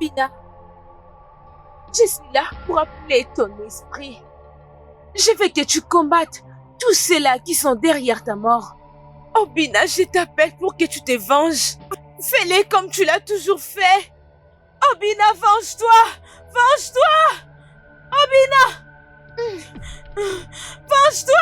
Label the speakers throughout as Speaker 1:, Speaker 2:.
Speaker 1: Obina, je suis là pour appeler ton esprit. Je veux que tu combattes tous ceux-là qui sont derrière ta mort. Obina, je t'appelle pour que tu te venges. Fais-le comme tu l'as toujours fait. Obina, venge-toi! Venge-toi! Obina! Venge-toi!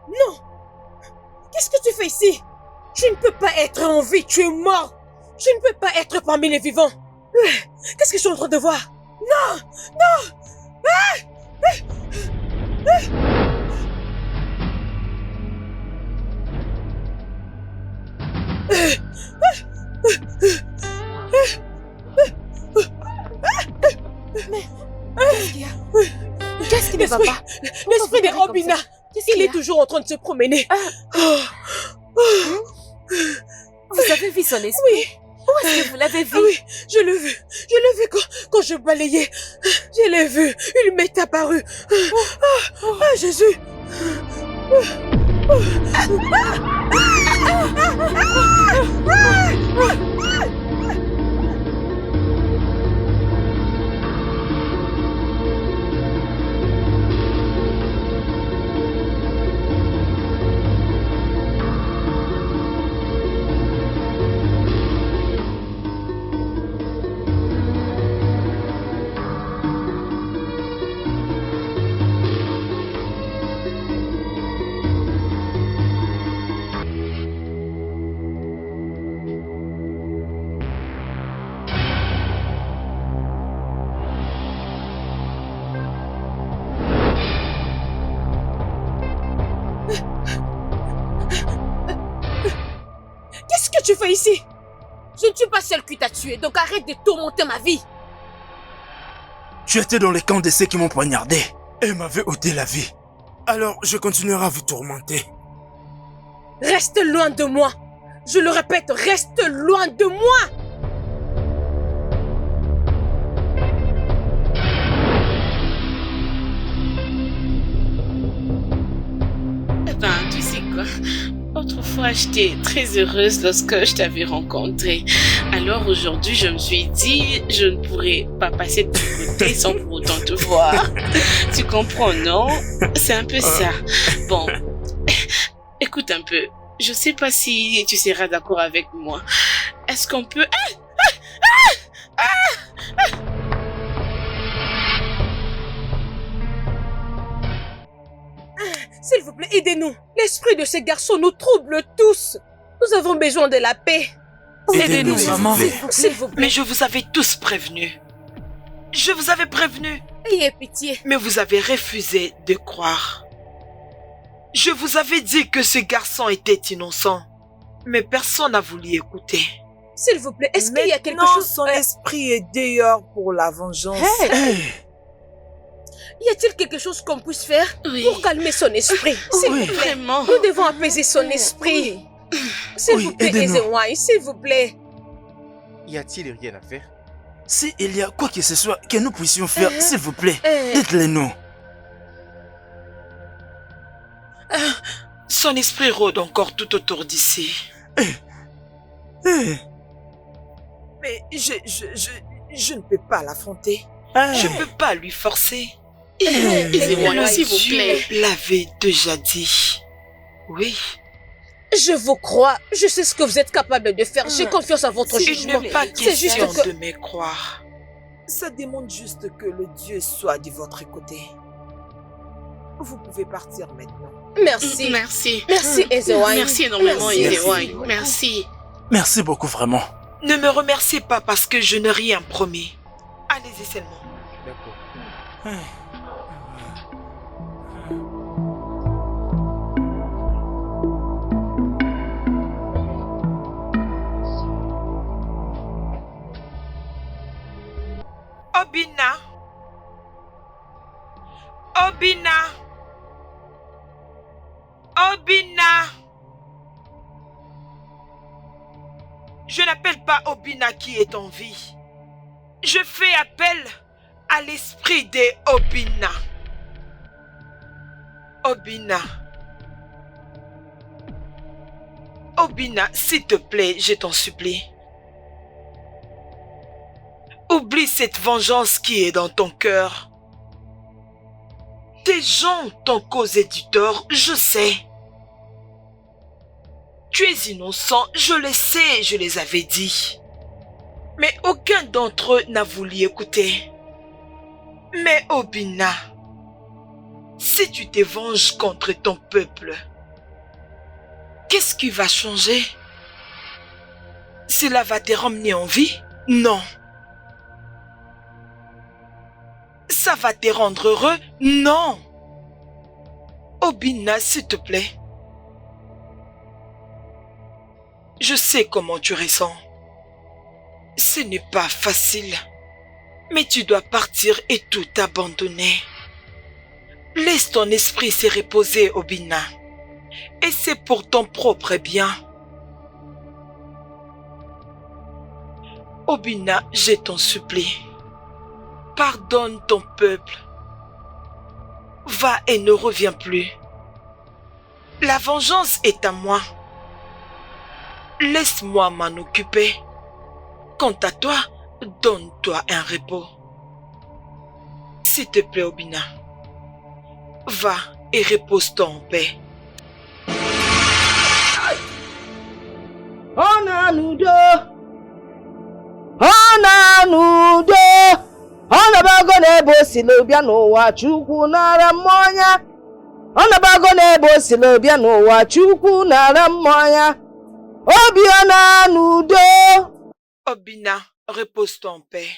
Speaker 1: Non! Qu'est-ce que tu fais ici? Tu ne peux pas être en vie, tu es mort! Tu ne peux pas être parmi les vivants! Qu'est-ce que je suis en train de voir? Non! Non!
Speaker 2: Mais qu'est-ce qu'il y a? Qu'est-ce qui ne va pas?
Speaker 1: L'esprit de Obina! Il est toujours en train de se promener.
Speaker 2: Vous avez vu son esprit?
Speaker 1: Oui.
Speaker 2: Où est-ce que vous l'avez vu?
Speaker 1: Oui, je l'ai vu. Je l'ai vu quand je balayais. Je l'ai vu. Il m'est apparu. Jésus. Qu'est-ce que tu fais ici? Je ne suis pas celle qui t'a tué, donc arrête de tourmenter ma vie.
Speaker 3: Tu étais dans les camps de ceux qui m'ont poignardé et m'avaient ôté la vie. Alors je continuerai à vous tourmenter.
Speaker 1: Reste loin de moi. Je le répète, reste loin de moi.
Speaker 4: Tu sais quoi? Autrefois, j'étais très heureuse lorsque je t'avais rencontré. Alors aujourd'hui, je me suis dit, je ne pourrais pas passer de ton côté sans pour autant te voir. Tu comprends, non? C'est un peu ça. Bon, écoute un peu. Je sais pas si tu seras d'accord avec moi. Est-ce qu'on peut...
Speaker 1: S'il vous plaît, aidez-nous. L'esprit de ces garçons nous trouble tous. Nous avons besoin de la paix.
Speaker 3: Aidez-nous, maman.
Speaker 1: S'il vous plaît.
Speaker 4: Mais je vous avais tous prévenus. Je vous avais prévenu.
Speaker 1: Ayez pitié.
Speaker 4: Mais vous avez refusé de croire. Je vous avais dit que ce garçon était innocent. Mais personne n'a voulu écouter.
Speaker 1: S'il vous plaît, est-ce qu'il y a quelque chose...
Speaker 5: Son esprit est dehors pour la vengeance.
Speaker 1: Hey.
Speaker 2: Y a-t-il quelque chose qu'on puisse faire pour calmer son esprit? S'il vous plaît.
Speaker 4: Vraiment.
Speaker 2: Nous devons apaiser son esprit. S'il vous plaît, Ezewai, s'il vous plaît.
Speaker 5: Y a-t-il rien à faire?
Speaker 3: S'il y a quoi que ce soit que nous puissions faire, s'il vous plaît, dites-le nous.
Speaker 6: Son esprit rôde encore tout autour d'ici.
Speaker 3: Eh,
Speaker 6: Mais je ne peux pas l'affronter.
Speaker 3: eh,
Speaker 6: Je ne peux pas lui forcer.
Speaker 4: Ezewai, s'il vous plaît.
Speaker 6: Dieu l'avait déjà dit. Oui.
Speaker 2: Je vous crois. Je sais ce que vous êtes capable de faire. J'ai confiance en votre
Speaker 6: Il
Speaker 2: jugement.
Speaker 6: n'est pas
Speaker 2: C'est juste
Speaker 6: question
Speaker 2: que...
Speaker 6: de me croire. Ça demande juste que le Dieu soit de votre côté. Vous pouvez partir maintenant.
Speaker 2: Merci.
Speaker 4: Merci.
Speaker 2: Merci, Ezewai.
Speaker 4: Merci énormément,
Speaker 2: Merci.
Speaker 4: Ezewai. Merci.
Speaker 3: merci beaucoup, vraiment.
Speaker 6: Ne me remerciez pas parce que je n'ai rien promis. Allez-y seulement.
Speaker 5: D'accord.
Speaker 6: Obina. Obina. Obina. Je n'appelle pas Obina qui est en vie. Je fais appel à l'esprit de Obina. Obina. Obina, s'il te plaît, je t'en supplie. Oublie cette vengeance qui est dans ton cœur. Tes gens t'ont causé du tort, je sais. Tu es innocent, je le sais, je les avais dit. Mais aucun d'entre eux n'a voulu écouter. Mais Obina, si tu te venges contre ton peuple, qu'est-ce qui va changer? Cela va te ramener en vie? Non. Ça va te rendre heureux? Non. Obina, s'il te plaît. Je sais comment tu ressens. Ce n'est pas facile. Mais tu dois partir et tout abandonner. Laisse ton esprit se reposer, Obina. Et c'est pour ton propre bien. Obina, je t'en supplie. Pardonne ton peuple. Va et ne reviens plus. La vengeance est à moi. Laisse-moi m'en occuper. Quant à toi, donne-toi un repos. S'il te plaît, Obina. Va et repose-toi en paix.
Speaker 7: Ọnabago na-ebe osile bịa n'ụwa Chukwu nara mmanya. Ọnabago na-ebe osile bịa n'ụwa Chukwu nara mmanya. Obiọna n'udo.
Speaker 6: Obina, repose-toi en paix.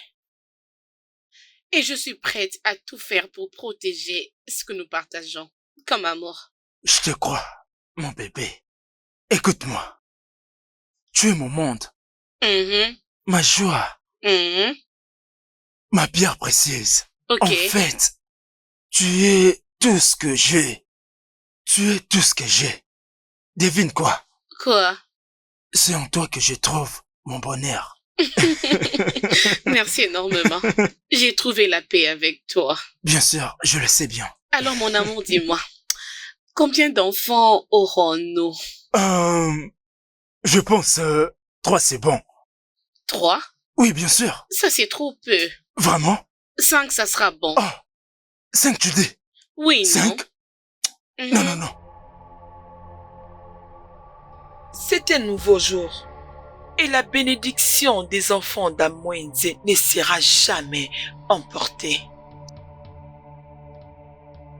Speaker 4: Et je suis prête à tout faire pour protéger ce que nous partageons, comme amour.
Speaker 3: Je te crois, mon bébé. Écoute-moi. Tu es mon monde, ma joie, ma pierre précieuse.
Speaker 4: Ok.
Speaker 3: En fait, tu es tout ce que j'ai. Tu es tout ce que j'ai. Devine quoi?
Speaker 4: Quoi?
Speaker 3: C'est en toi que je trouve mon bonheur.
Speaker 4: Merci énormément. J'ai trouvé la paix avec toi.
Speaker 3: Bien sûr, je le sais bien.
Speaker 4: Alors mon amour, dis-moi, combien d'enfants aurons-nous?
Speaker 3: Je pense 3 c'est bon.
Speaker 4: 3?
Speaker 3: Oui, bien sûr.
Speaker 4: Ça c'est trop peu.
Speaker 3: Vraiment?
Speaker 4: 5, ça sera bon.
Speaker 3: Oh, 5 tu dis?
Speaker 4: Oui,
Speaker 3: 5?
Speaker 4: non?
Speaker 3: Non, non, non.
Speaker 6: C'est un nouveau jour. Et la bénédiction des enfants d'Amwenze ne sera jamais emportée.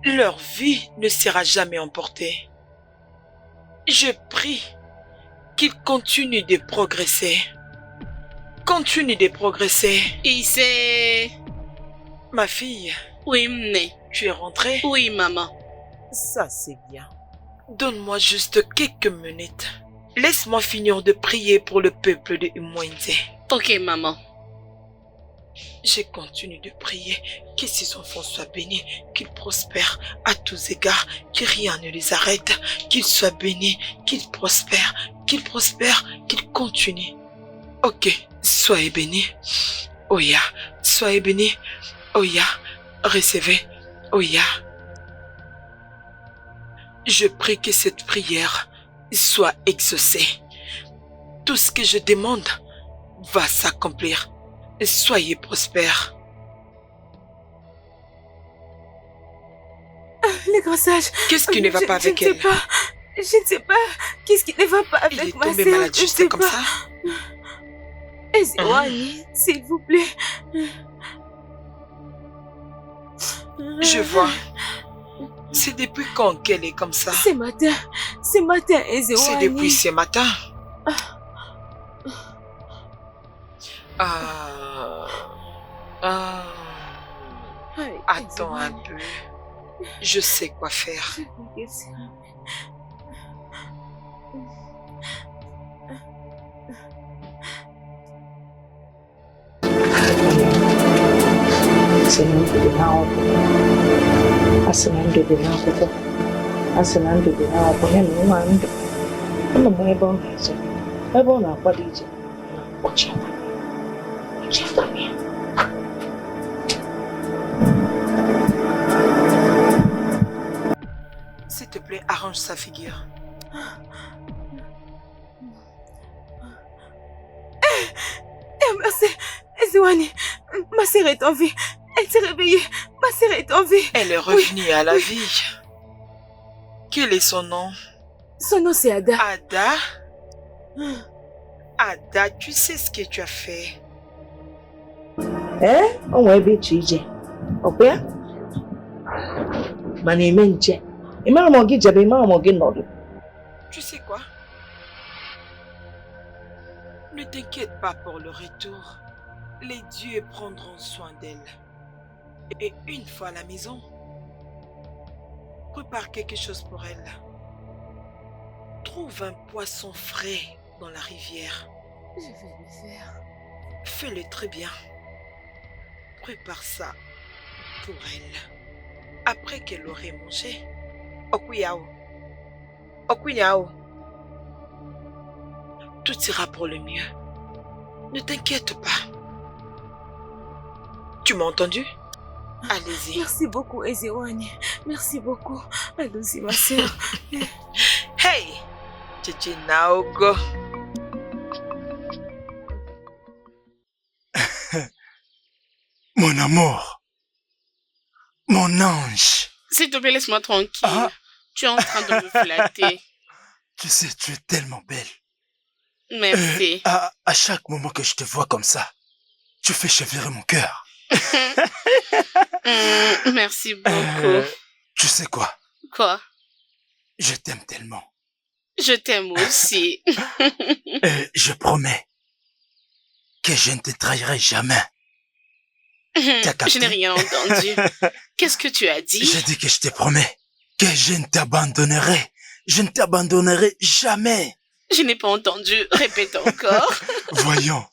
Speaker 6: Leur vie ne sera jamais emportée. Je prie qu'ils continuent de progresser. Continue de progresser.
Speaker 4: Et c'est...
Speaker 6: Ma fille,
Speaker 4: Oui, m'né.
Speaker 6: tu es rentrée?
Speaker 4: Oui, maman.
Speaker 6: Ça, c'est bien. Donne-moi juste quelques minutes. Laisse-moi finir de prier pour le peuple de Amwenze.
Speaker 4: Ok, maman.
Speaker 6: Je continue de prier que ces enfants soient bénis, qu'ils prospèrent à tous égards, que rien ne les arrête, qu'ils soient bénis, qu'ils prospèrent, qu'ils continuent. Ok, soyez bénis. Oya, soyez bénis. Oya, recevez. Oya. Je prie que cette prière soit exaucée. Tout ce que je demande va s'accomplir. Soyez prospères.
Speaker 1: Les grands sages.
Speaker 6: Qu'est-ce qui ne va pas avec elle?
Speaker 1: Je ne sais pas. Qu'est-ce qui ne va pas avec
Speaker 6: Il est
Speaker 1: ma
Speaker 6: tombé
Speaker 1: sœur?
Speaker 6: malade juste comme ça?
Speaker 1: Ezewani, s'il vous plaît.
Speaker 6: Je vois. C'est depuis quand qu'elle est comme ça?
Speaker 1: Ce matin, Ezewani.
Speaker 6: C'est depuis ce matin. Attends un peu. Je sais quoi faire. S'il te plaît, arrange sa figure.
Speaker 1: Merci, Ezewani. Ma sœur est en vie. Elle s'est réveillée. Ma sœur est en vie.
Speaker 6: Elle est revenue à la vie. Quel est son nom?
Speaker 1: Son nom c'est Ada.
Speaker 6: Ada? Ada, tu sais ce que tu as fait?
Speaker 7: On va be chije. Ok? Mani menche. Ima mogi jabe ima mogi nodu.
Speaker 6: Tu sais quoi? Ne t'inquiète pas pour le retour. Les dieux prendront soin d'elle. Et une fois à la maison, prépare quelque chose pour elle. Trouve un poisson frais dans la rivière.
Speaker 1: Je vais le faire.
Speaker 6: Fais-le très bien. Prépare ça pour elle. Après qu'elle aurait mangé, Okuyao. Okuyao. Tout ira pour le mieux. Ne t'inquiète pas. Tu m'as entendu? Allez-y.
Speaker 1: Merci beaucoup, Ezewani. Merci beaucoup. Allons-y, ma sœur.
Speaker 6: Hey! Titi Naogo.
Speaker 3: Mon amour. Mon ange.
Speaker 4: S'il te plaît, laisse-moi tranquille. Tu es en train de me flatter.
Speaker 3: Tu sais, tu es tellement belle.
Speaker 4: Merci.
Speaker 3: À chaque moment que je te vois comme ça, tu fais chavirer mon cœur.
Speaker 4: Merci beaucoup.
Speaker 3: Tu sais quoi?
Speaker 4: Quoi?
Speaker 3: Je t'aime tellement.
Speaker 4: Je t'aime aussi.
Speaker 3: Je promets que je ne te trahirai jamais.
Speaker 4: Je n'ai rien entendu. Qu'est-ce que tu as dit?
Speaker 3: Je dis que je te promets que je ne t'abandonnerai. Je ne t'abandonnerai jamais.
Speaker 4: Je n'ai pas entendu. Répète encore.
Speaker 3: Voyons.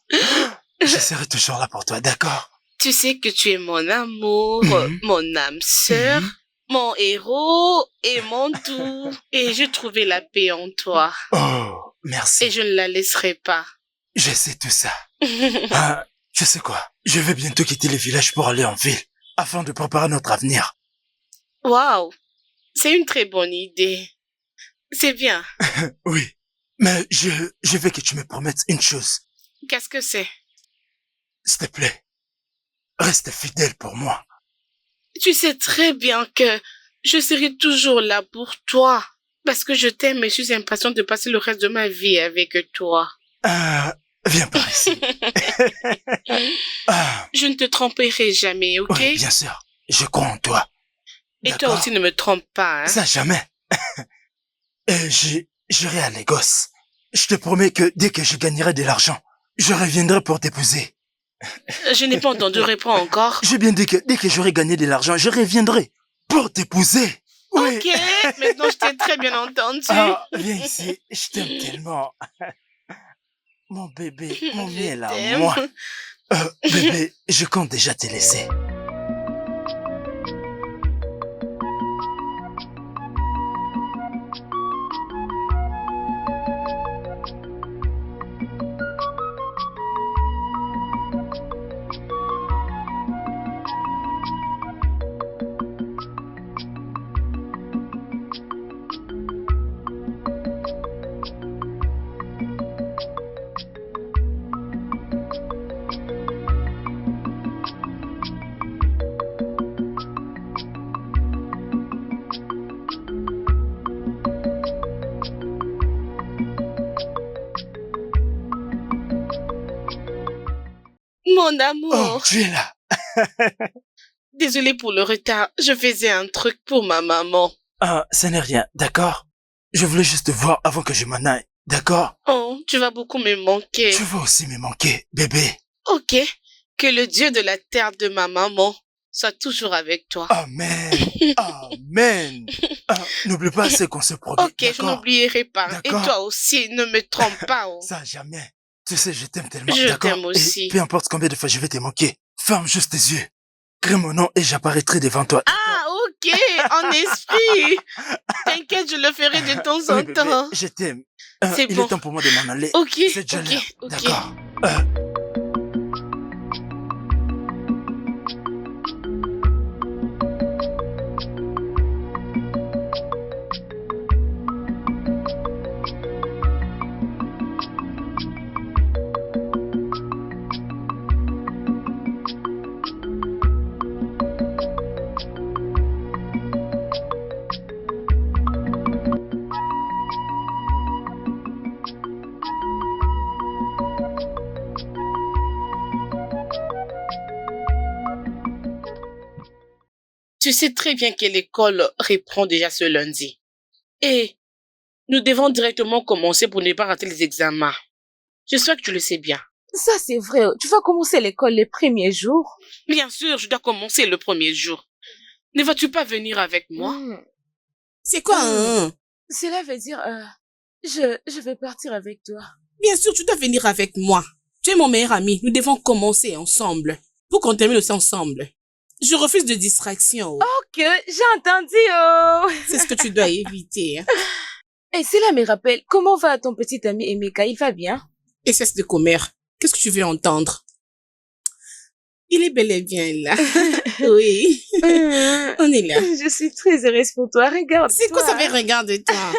Speaker 3: Je serai toujours là pour toi, d'accord?
Speaker 4: Tu sais que tu es mon amour, mon âme sœur, mon héros et mon tout. Et j'ai trouvé la paix en toi.
Speaker 3: Oh, merci.
Speaker 4: Et je ne la laisserai pas.
Speaker 3: Je sais tout ça. Tu sais quoi? Je vais bientôt quitter le village pour aller en ville, afin de préparer notre avenir.
Speaker 4: Waouh! C'est une très bonne idée. C'est bien.
Speaker 3: Oui, mais je veux que tu me promettes une chose.
Speaker 4: Qu'est-ce que c'est?
Speaker 3: S'il te plaît, reste fidèle pour moi.
Speaker 4: Tu sais très bien que je serai toujours là pour toi. Parce que je t'aime et je suis impatiente de passer le reste de ma vie avec toi.
Speaker 3: Viens par ici.
Speaker 4: Je ne te tromperai jamais, ok?
Speaker 3: Oui, bien sûr. Je crois en toi.
Speaker 4: Et toi aussi ne me trompe pas, hein?
Speaker 3: Ça, jamais. J'irai à Lagos. Je te promets que dès que je gagnerai de l'argent, je reviendrai pour t'épouser.
Speaker 4: Je n'ai pas entendu répondre encore.
Speaker 3: J'ai bien dit que dès que j'aurai gagné de l'argent, je reviendrai pour t'épouser. Oui.
Speaker 4: Ok, maintenant je t'ai très bien entendu.
Speaker 3: Viens ici, je t'aime tellement. Mon bébé, mon miel à
Speaker 4: t'aime.
Speaker 3: moi. Bébé, je compte déjà te laisser.
Speaker 4: Mon
Speaker 3: Oh,
Speaker 4: amour.
Speaker 3: tu es là.
Speaker 4: Désolée pour le retard. Je faisais un truc pour ma maman.
Speaker 3: Ah, ce n'est rien, d'accord? Je voulais juste te voir avant que je m'en aille, d'accord?
Speaker 4: Oh, tu vas beaucoup me manquer.
Speaker 3: Tu vas aussi me manquer, bébé.
Speaker 4: Ok. Que le Dieu de la terre de ma maman soit toujours avec toi.
Speaker 3: Amen. Amen. N'oublie pas ce qu'on se produit,
Speaker 4: Ok, je
Speaker 3: d'accord?
Speaker 4: n'oublierai pas. Et
Speaker 3: D'accord.
Speaker 4: toi aussi, ne me trompe pas. Oh.
Speaker 3: Ça, jamais. Tu sais, je t'aime tellement,
Speaker 4: Je
Speaker 3: d'accord?
Speaker 4: t'aime aussi.
Speaker 3: Et peu importe combien de fois je vais te manquer, ferme juste tes yeux. Crée mon nom et j'apparaîtrai devant toi.
Speaker 4: Ah, ok, en esprit. T'inquiète, je le ferai de temps en
Speaker 3: Oui, bébé,
Speaker 4: temps.
Speaker 3: je t'aime.
Speaker 4: C'est
Speaker 3: Il
Speaker 4: bon.
Speaker 3: est temps pour moi de m'en aller.
Speaker 4: Ok,
Speaker 3: C'est déjà
Speaker 4: ok,
Speaker 3: l'heure,
Speaker 4: ok.
Speaker 3: d'accord?
Speaker 4: Tu sais très bien que l'école reprend déjà ce lundi. Et nous devons directement commencer pour ne pas rater les examens. J'espère que tu le sais bien.
Speaker 1: Ça, c'est vrai. Tu vas commencer l'école les premiers jours.
Speaker 4: Bien sûr, je dois commencer le premier jour. Ne vas-tu pas venir avec moi?
Speaker 2: C'est quoi hein?
Speaker 1: Cela veut dire, je vais partir avec toi.
Speaker 2: Bien sûr, tu dois venir avec moi. Tu es mon meilleur ami. Nous devons commencer ensemble. Pour qu'on termine aussi ensemble. Je refuse de distraction.
Speaker 1: Ok, j'ai entendu, oh.
Speaker 2: C'est ce que tu dois éviter. Hein.
Speaker 1: Et cela me rappelle, comment va ton petit ami Emeka? Il va bien?
Speaker 2: Et cesse de commère. Qu'est-ce que tu veux entendre? Il est bel et bien là. Oui. On est là.
Speaker 1: Je suis très heureuse pour toi. Regarde.
Speaker 2: C'est quoi ça fait regarde-toi?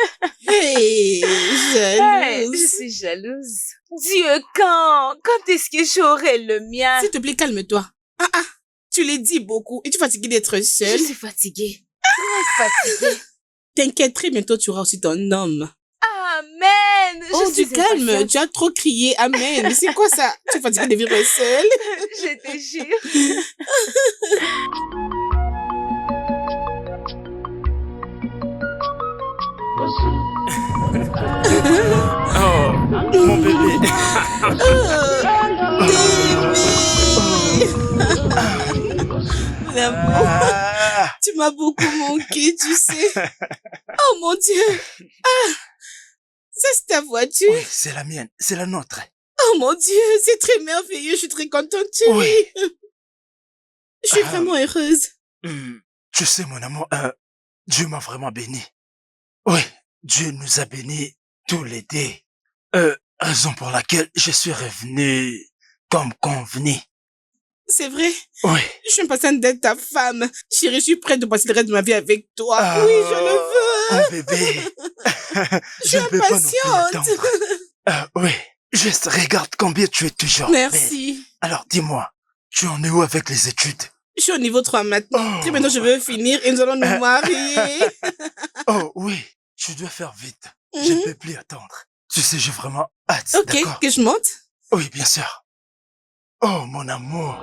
Speaker 2: Hey,
Speaker 1: Hey,
Speaker 2: jalouse.
Speaker 1: je suis jalouse. Dieu, quand est-ce que j'aurai le mien?
Speaker 2: S'il te plaît, calme-toi. Tu l'as dit beaucoup et tu es fatiguée d'être
Speaker 1: Je
Speaker 2: seule.
Speaker 1: suis fatiguée. Très fatiguée.
Speaker 2: T'inquiète, très bientôt tu auras aussi ton homme.
Speaker 1: Amen.
Speaker 2: Oh,
Speaker 1: Je suis
Speaker 2: du calme,
Speaker 1: impatiente.
Speaker 2: tu as trop crié. Amen. C'est quoi ça? Tu es fatiguée de vivre seule?
Speaker 1: Je te jure.
Speaker 3: Oh, mon bébé.
Speaker 2: L'amour,
Speaker 3: Ah,
Speaker 2: tu m'as beaucoup manqué, tu sais. Oh mon Dieu. Ça c'est ta voiture.
Speaker 3: oui, c'est la mienne, c'est la nôtre.
Speaker 2: Oh mon Dieu, c'est très merveilleux. Je suis très contente, chérie.
Speaker 3: Oui.
Speaker 2: Je suis vraiment heureuse.
Speaker 3: Tu sais, mon amour, Dieu m'a vraiment béni. Oui, Dieu nous a bénis tous les deux. Raison pour laquelle je suis revenu comme convenu.
Speaker 2: C'est vrai.
Speaker 3: Oui.
Speaker 2: Je suis impatiente d'être ta femme. Chérie, je suis prête de passer le reste de ma vie avec toi.
Speaker 3: Ah,
Speaker 2: Oui, je le veux.
Speaker 3: Oh bébé. Je ne peux pas non plus
Speaker 2: impatiente.
Speaker 3: attendre. Oui. Juste regarde combien tu es toujours belle.
Speaker 2: Merci.
Speaker 3: Alors dis-moi, tu en es où avec les études?
Speaker 2: Je suis au niveau 3 maintenant.
Speaker 3: Oh.
Speaker 2: Très bientôt, je veux finir et nous allons nous marier.
Speaker 3: Oh oui, tu dois faire vite. Je ne peux plus attendre. Tu sais, j'ai vraiment hâte,
Speaker 2: Ok,
Speaker 3: d'accord?
Speaker 2: que je monte?
Speaker 3: Oui, bien sûr. Oh, mon amour.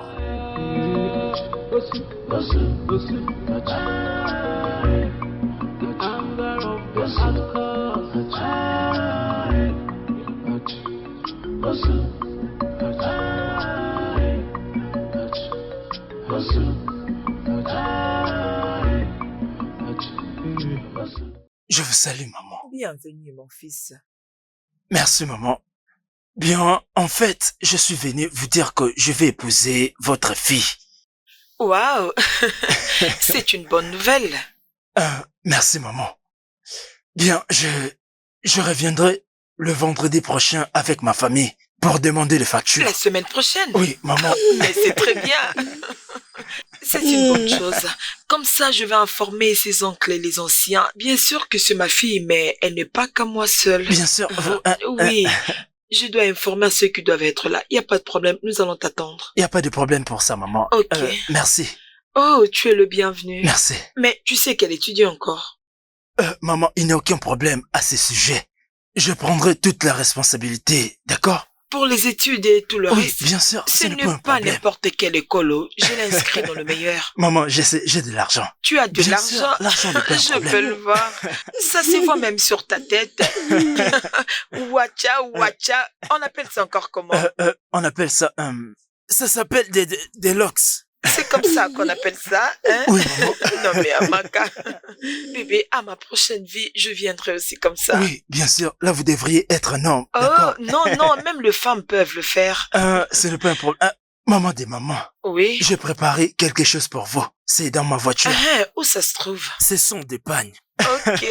Speaker 3: Je vous salue, maman.
Speaker 6: Bienvenue, mon fils.
Speaker 3: Merci, maman. Bien, en fait, je suis venu vous dire que je vais épouser votre fille.
Speaker 6: Waouh, c'est une bonne nouvelle.
Speaker 3: Merci, maman. Bien, je reviendrai le vendredi prochain avec ma famille pour demander les factures.
Speaker 6: La semaine prochaine?
Speaker 3: Oui, maman.
Speaker 6: Mais c'est très bien. C'est une bonne chose. Comme ça, je vais informer ses oncles et les anciens. Bien sûr que c'est ma fille, mais elle n'est pas qu'à moi seule.
Speaker 3: Bien sûr, vous...
Speaker 6: Oui, je dois informer ceux qui doivent être là. Il n'y a pas de problème, nous allons t'attendre.
Speaker 3: Il n'y a pas de problème pour ça, maman.
Speaker 6: Ok.
Speaker 3: Merci.
Speaker 6: Oh, tu es le bienvenu.
Speaker 3: Merci.
Speaker 6: Mais tu sais qu'elle étudie encore.
Speaker 3: Maman, il n'y a aucun problème à ce sujet. Je prendrai toute la responsabilité, d'accord?
Speaker 6: Pour les études et tout le
Speaker 3: Oui,
Speaker 6: reste.
Speaker 3: bien sûr,
Speaker 6: Ce
Speaker 3: n'est
Speaker 6: n'est
Speaker 3: pas un
Speaker 6: pas
Speaker 3: problème.
Speaker 6: n'importe quelle école. Je l'inscris dans le meilleur.
Speaker 3: Maman, j'ai de l'argent.
Speaker 6: Tu as de
Speaker 3: Bien sûr,
Speaker 6: l'argent.
Speaker 3: l'argent n'est pas un
Speaker 6: Je
Speaker 3: problème.
Speaker 6: peux le voir. Ça se voit même sur ta tête. Wacha, wacha. On appelle ça encore comment?
Speaker 3: On appelle ça... ça s'appelle des locks.
Speaker 6: C'est comme ça qu'on appelle ça, hein?
Speaker 3: Oui, maman.
Speaker 6: Non mais Amaka. Bébé, à ma prochaine vie, je viendrai aussi comme ça.
Speaker 3: Oui, bien sûr. Là, vous devriez être un homme,
Speaker 6: Oh,
Speaker 3: d'accord?
Speaker 6: non, même les femmes peuvent le faire.
Speaker 3: Ce n'est pas un problème. Maman des mamans,
Speaker 6: Oui.
Speaker 3: j'ai préparé quelque chose pour vous. C'est dans ma voiture.
Speaker 6: Où ça se trouve?
Speaker 3: Ce sont des pagnes.
Speaker 6: Ok,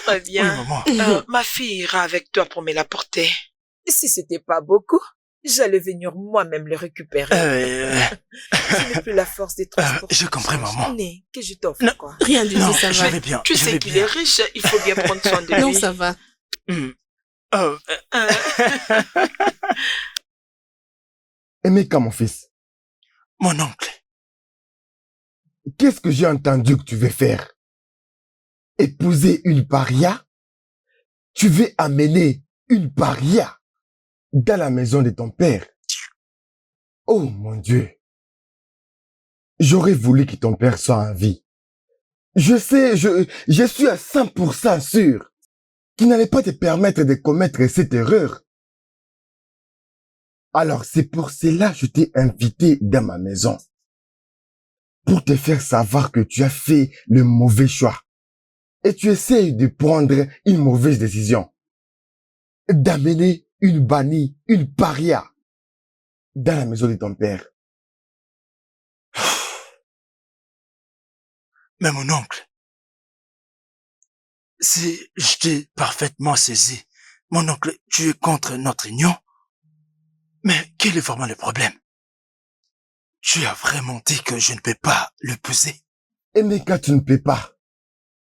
Speaker 6: très
Speaker 3: Oui,
Speaker 6: bien.
Speaker 3: maman.
Speaker 6: Ma fille ira avec toi pour me l'apporter. Si c'était pas beaucoup, j'allais venir moi-même le récupérer. Je n'ai plus la force des transports.
Speaker 3: Je comprends, maman.
Speaker 6: Né, que je t'offre
Speaker 2: Non.
Speaker 6: quoi.
Speaker 2: Rien du
Speaker 3: Non,
Speaker 2: tout, ça
Speaker 3: je
Speaker 2: va.
Speaker 3: vais bien.
Speaker 6: Tu
Speaker 3: je
Speaker 6: sais
Speaker 3: vais
Speaker 6: qu'il
Speaker 3: bien.
Speaker 6: est riche, il faut bien prendre soin de lui.
Speaker 2: Non, ça va.
Speaker 8: Emeka, mon fils,
Speaker 3: Mon oncle.
Speaker 8: qu'est-ce que j'ai entendu que tu veux faire? Épouser une paria? Tu veux amener une paria dans la maison de ton père? Oh mon Dieu! J'aurais voulu que ton père soit en vie. Je sais, je suis à 100% sûr qu'il n'allait pas te permettre de commettre cette erreur. Alors c'est pour cela que je t'ai invité dans ma maison. Pour te faire savoir que tu as fait le mauvais choix. Et tu essayes de prendre une mauvaise décision. D'amener une bannie, une paria dans la maison de ton père.
Speaker 3: Mais mon oncle, si je t'ai parfaitement saisi, mon oncle, tu es contre notre union. Mais quel est vraiment le problème? Tu as vraiment dit que je ne peux pas l'épouser.
Speaker 8: Emeka, tu ne peux pas.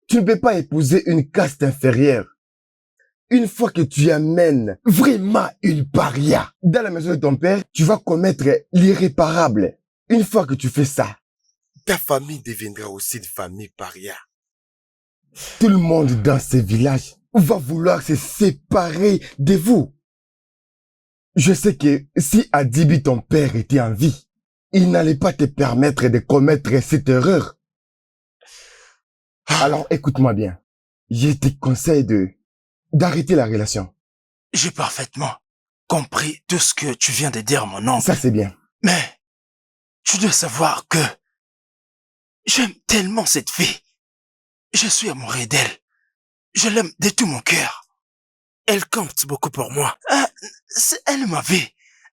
Speaker 8: Tu ne peux pas épouser une caste inférieure. Une fois que tu amènes vraiment une paria dans la maison de ton père, tu vas commettre l'irréparable. Une fois que tu fais ça,
Speaker 9: ta famille deviendra aussi une famille paria.
Speaker 8: Tout le monde dans ce village va vouloir se séparer de vous. Je sais que si Adibi, ton père, était en vie, il n'allait pas te permettre de commettre cette erreur. Alors écoute-moi bien. Je te conseille d'arrêter la relation.
Speaker 3: J'ai parfaitement compris tout ce que tu viens de dire, mon oncle.
Speaker 8: Ça, c'est bien.
Speaker 3: Mais tu dois savoir que j'aime tellement cette fille. Je suis amoureux d'elle. Je l'aime de tout mon cœur. Elle compte beaucoup pour moi. C'est elle ma vie.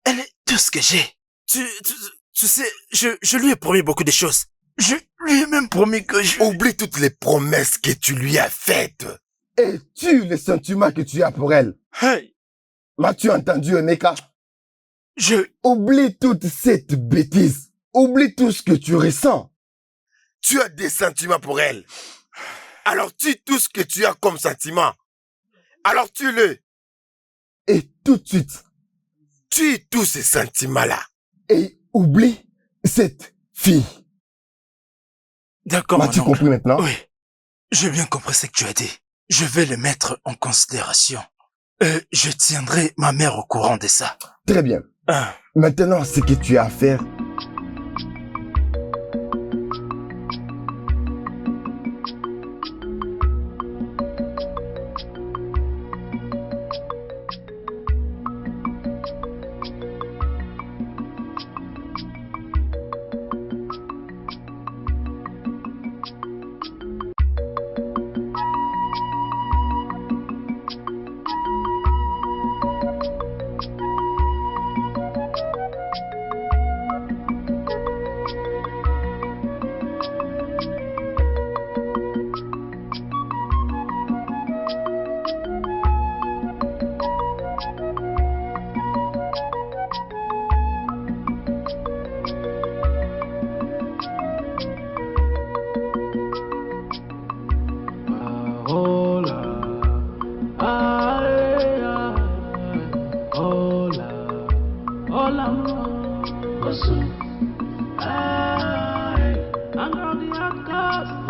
Speaker 3: Elle est tout ce que j'ai. Tu sais, je lui ai promis beaucoup de choses. Je lui ai même promis que je...
Speaker 9: Oublie toutes les promesses que tu lui as faites.
Speaker 8: Et tue les sentiments que tu as pour elle.
Speaker 3: Hey,
Speaker 8: M'as-tu entendu, Emeka?
Speaker 3: je...
Speaker 8: Oublie toute cette bêtise. Oublie tout ce que tu ressens.
Speaker 9: Tu as des sentiments pour elle. Alors tue tout ce que tu as comme sentiment. Alors tue-le.
Speaker 8: Et tout de suite.
Speaker 9: Tue tous ces sentiments-là.
Speaker 8: Et oublie cette fille.
Speaker 3: D'accord, mon
Speaker 8: M'as-tu
Speaker 3: oncle.
Speaker 8: compris maintenant?
Speaker 3: Oui, j'ai bien compris ce que tu as dit. Je vais le mettre en considération. Je tiendrai ma mère au courant de ça.
Speaker 8: Très bien. Maintenant, ce que tu as à faire,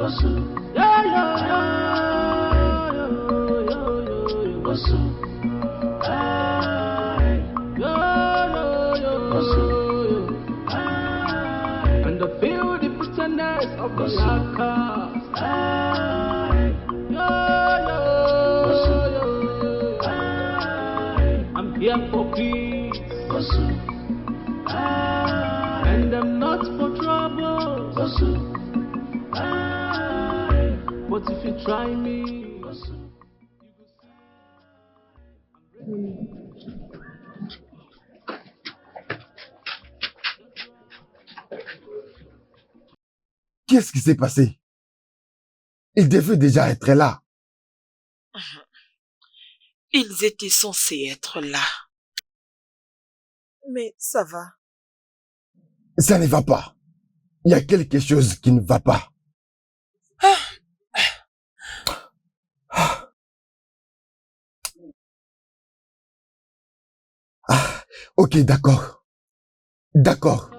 Speaker 10: And I feel the pretenders of the outcast. I'm here for peace, and I'm not for trouble. But if you try me,
Speaker 8: Qu'est-ce qui s'est passé? Il devait déjà être là.
Speaker 6: Ils étaient censés être là. Mais ça va.
Speaker 8: Ça ne va pas. Il y a quelque chose qui ne va pas. Ok, d'accord. D'accord.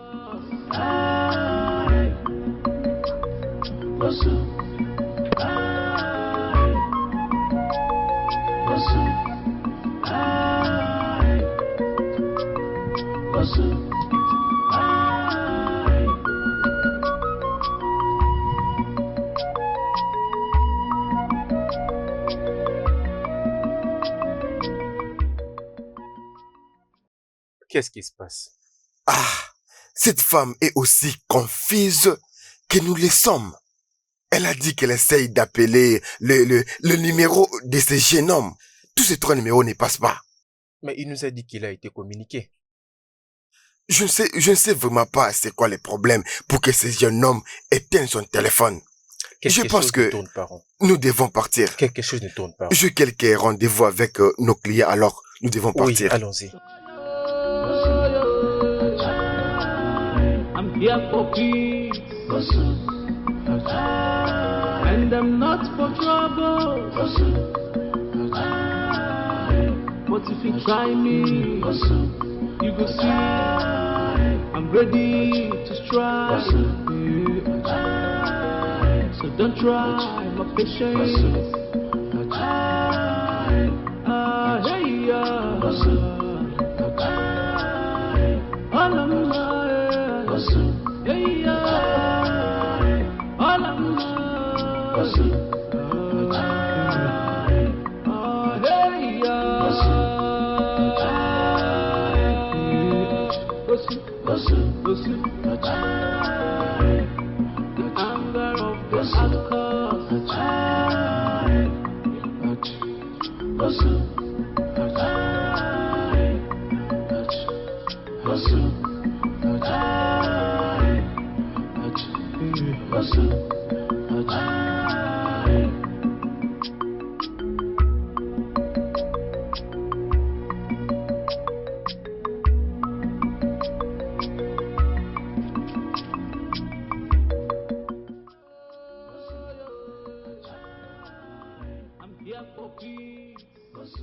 Speaker 5: Qu'est-ce qui se passe?
Speaker 9: Ah, cette femme est aussi confuse que nous le sommes. Elle a dit qu'elle essaye d'appeler le numéro de ce jeune homme. Tous ces 3 numéros ne passent pas.
Speaker 5: Mais il nous a dit qu'il a été communiqué.
Speaker 9: Je ne sais vraiment pas c'est quoi le problème pour que ce jeune homme éteigne son téléphone. Je pense que nous devons partir.
Speaker 5: Quelque chose ne tourne pas.
Speaker 9: J'ai quelques rendez-vous avec nos clients, alors nous devons partir.
Speaker 5: Oui, allons-y.
Speaker 10: I'm here for peace, and I'm not for trouble. But if you try me, you go see I'm ready to strike. So don't try my patience. Hey, all of my, hey, all of the anger of the outcast. I'm here for peace,